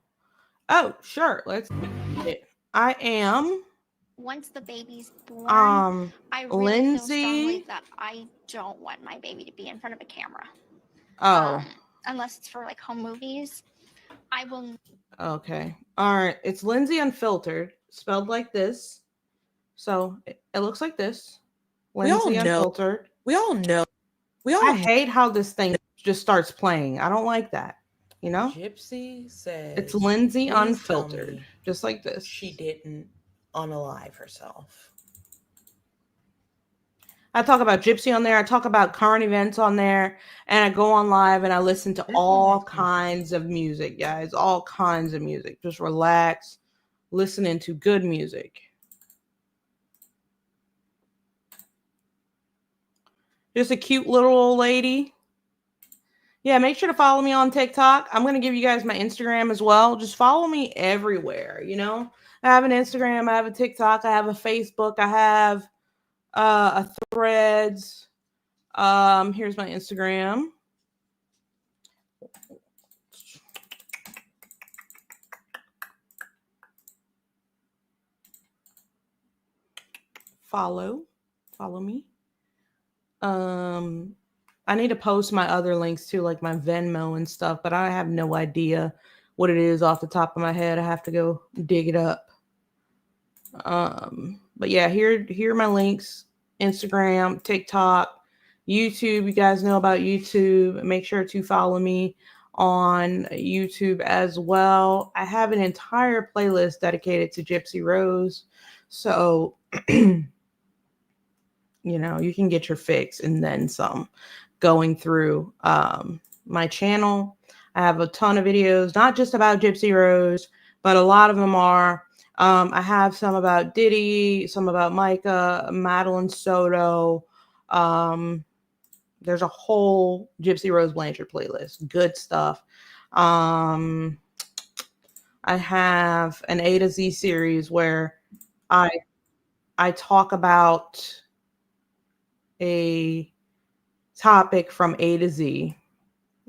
Oh, sure. Let's do it. I am Once the baby's born, I really Lindsay. feel strongly that I don't want my baby to be in front of a camera. Oh. Unless it's for like home movies. I will. Okay. All right. It's Lindsay Unfiltered, spelled like this. So it looks like this. Lindsay Unfiltered. We all know. I hate how this thing just starts playing. I don't like that. You know? Gypsy says It's Lindsay "Please tell Unfiltered. me Just like this. She didn't unalive herself. I talk about Gypsy on there. I talk about current events on there. And I go on live and I listen to all kinds of music, guys. All kinds of music. Just relax. Listening to good music. Just a cute little old lady. Yeah, make sure to follow me on TikTok. I'm going to give you guys my Instagram as well. Just follow me everywhere, you know? I have an Instagram. I have a TikTok. I have a Facebook. I have a Threads. Here's my Instagram. Follow me. I need to post my other links too, like my Venmo and stuff, but I have no idea what it is off the top of my head. I have to go dig it up. But yeah, here are my links: Instagram, TikTok, YouTube. You guys know about YouTube. Make sure to follow me on YouTube as well. I have an entire playlist dedicated to Gypsy Rose. So, you know, you can get your fix and then some going through my channel. I have a ton of videos, not just about Gypsy Rose, but a lot of them are. I have some about Diddy, some about Micah, Madeline Soto. There's a whole Gypsy Rose Blanchard playlist. Good stuff. I have an A to Z series where I talk about a topic from A to Z,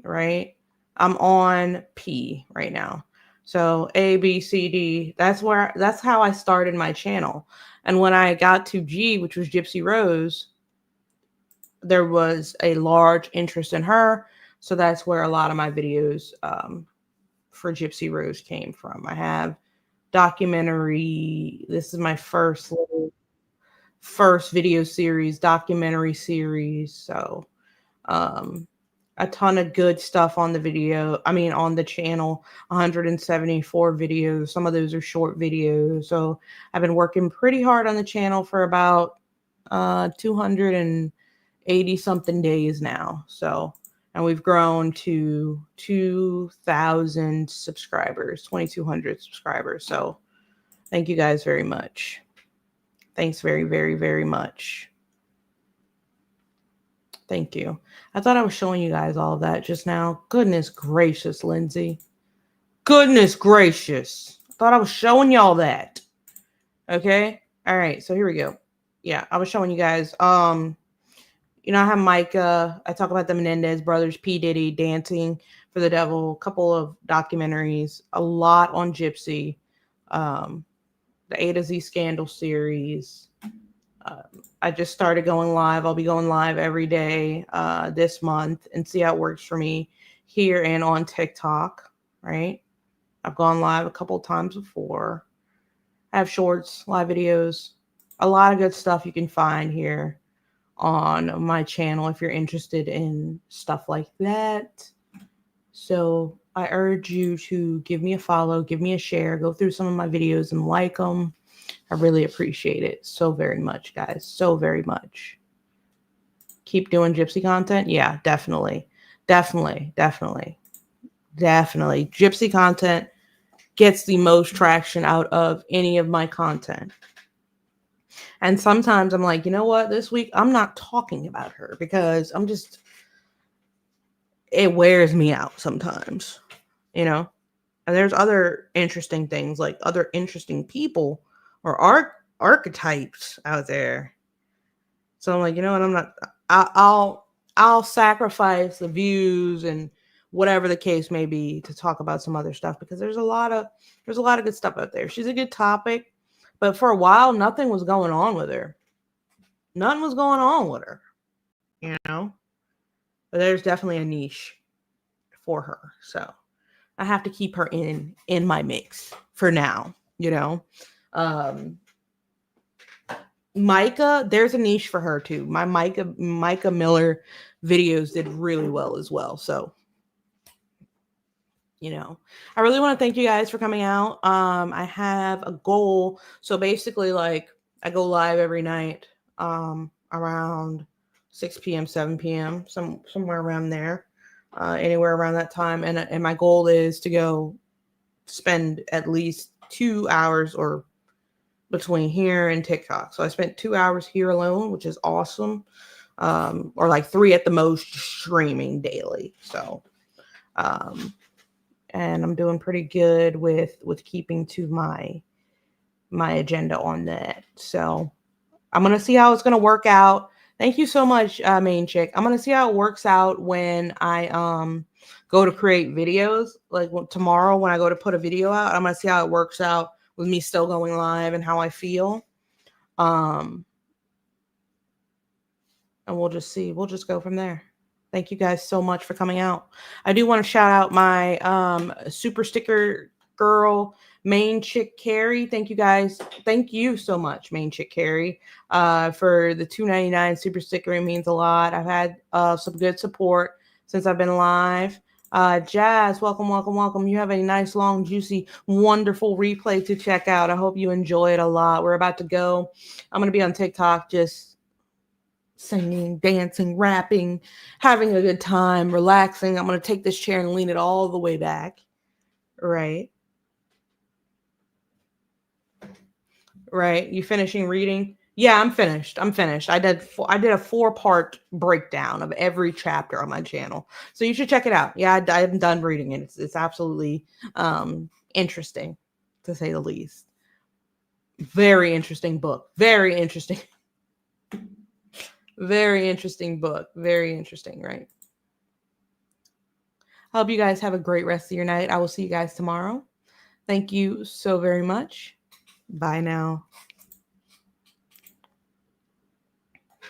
right? I'm on P right now. So A, B, C, D, that's how I started my channel. And when I got to G, which was Gypsy Rose, there was a large interest in her. So that's where a lot of my videos for Gypsy Rose came from. I have documentary. This is my first video series, documentary series. So a ton of good stuff on the video. I mean, on the channel, 174 videos. Some of those are short videos. So I've been working pretty hard on the channel for about 280 something days now. So, and we've grown to 2,000 subscribers, 2,200 subscribers. So thank you guys very much. Thanks very, very, very much. Thank you. I thought I was showing you guys all of that just now. Goodness gracious, Lindsay. Goodness gracious. I thought I was showing y'all that. Okay. All right. So here we go. Yeah, I was showing you guys. You know, I have Micah. I talk about the Menendez brothers, P. Diddy, Dancing for the Devil, a couple of documentaries, a lot on Gypsy, the A to Z Scandal series. I just started going live. I'll be going live every day this month and see how it works for me here and on TikTok, right? I've gone live a couple of times before. I have shorts, live videos, a lot of good stuff you can find here on my channel if you're interested in stuff like that. So I urge you to give me a follow, give me a share, go through some of my videos and like them. I really appreciate it so very much, guys. So very much. Keep doing Gypsy content? Yeah, definitely. Definitely. Gypsy content gets the most traction out of any of my content. And sometimes I'm like, you know what? This week I'm not talking about her because it wears me out sometimes, you know? And there's other interesting things, like other interesting people or archetypes out there. So I'm like, you know what? I'll sacrifice the views and whatever the case may be to talk about some other stuff because there's a lot of good stuff out there. She's a good topic, but for a while nothing was going on with her. Nothing was going on with her, you know? But there's definitely a niche for her. So I have to keep her in my mix for now, you know? Micah, there's a niche for her too. My Micah Miller videos did really well as well. So, you know, I really want to thank you guys for coming out. I have a goal. So basically, like, I go live every night around 6 p.m., 7 p.m., somewhere around there, anywhere around that time. And my goal is to go spend at least 2 hours or between here and TikTok. So I spent 2 hours here alone, which is awesome. Or like 3 at the most streaming daily. So, and I'm doing pretty good with keeping to my agenda on that. So I'm going to see how it's going to work out. Thank you so much, Main Chick. I'm going to see how it works out when I go to create videos. Like tomorrow when I go to put a video out, I'm going to see how it works out with me still going live and how I feel. And we'll just see. We'll just go from there. Thank you guys so much for coming out. I do want to shout out my super sticker girl, Main Chick Carrie. Thank you guys. Thank you so much, Main Chick Carrie, for the $2.99 super sticker. It means a lot. I've had some good support since I've been live. Jazz, welcome. You have a nice, long, juicy, wonderful replay to check out. I hope you enjoy it a lot. We're about to go. I'm going to be on TikTok just singing, dancing, rapping, having a good time, relaxing. I'm going to take this chair and lean it all the way back. Right. You finishing reading? Yeah, I'm finished. I did a 4-part breakdown of every chapter on my channel. So you should check it out. Yeah, I'm done reading it. It's absolutely interesting, to say the least. Very interesting book. Very interesting. Very interesting book. Very interesting, right? I hope you guys have a great rest of your night. I will see you guys tomorrow. Thank you so very much. Bye now.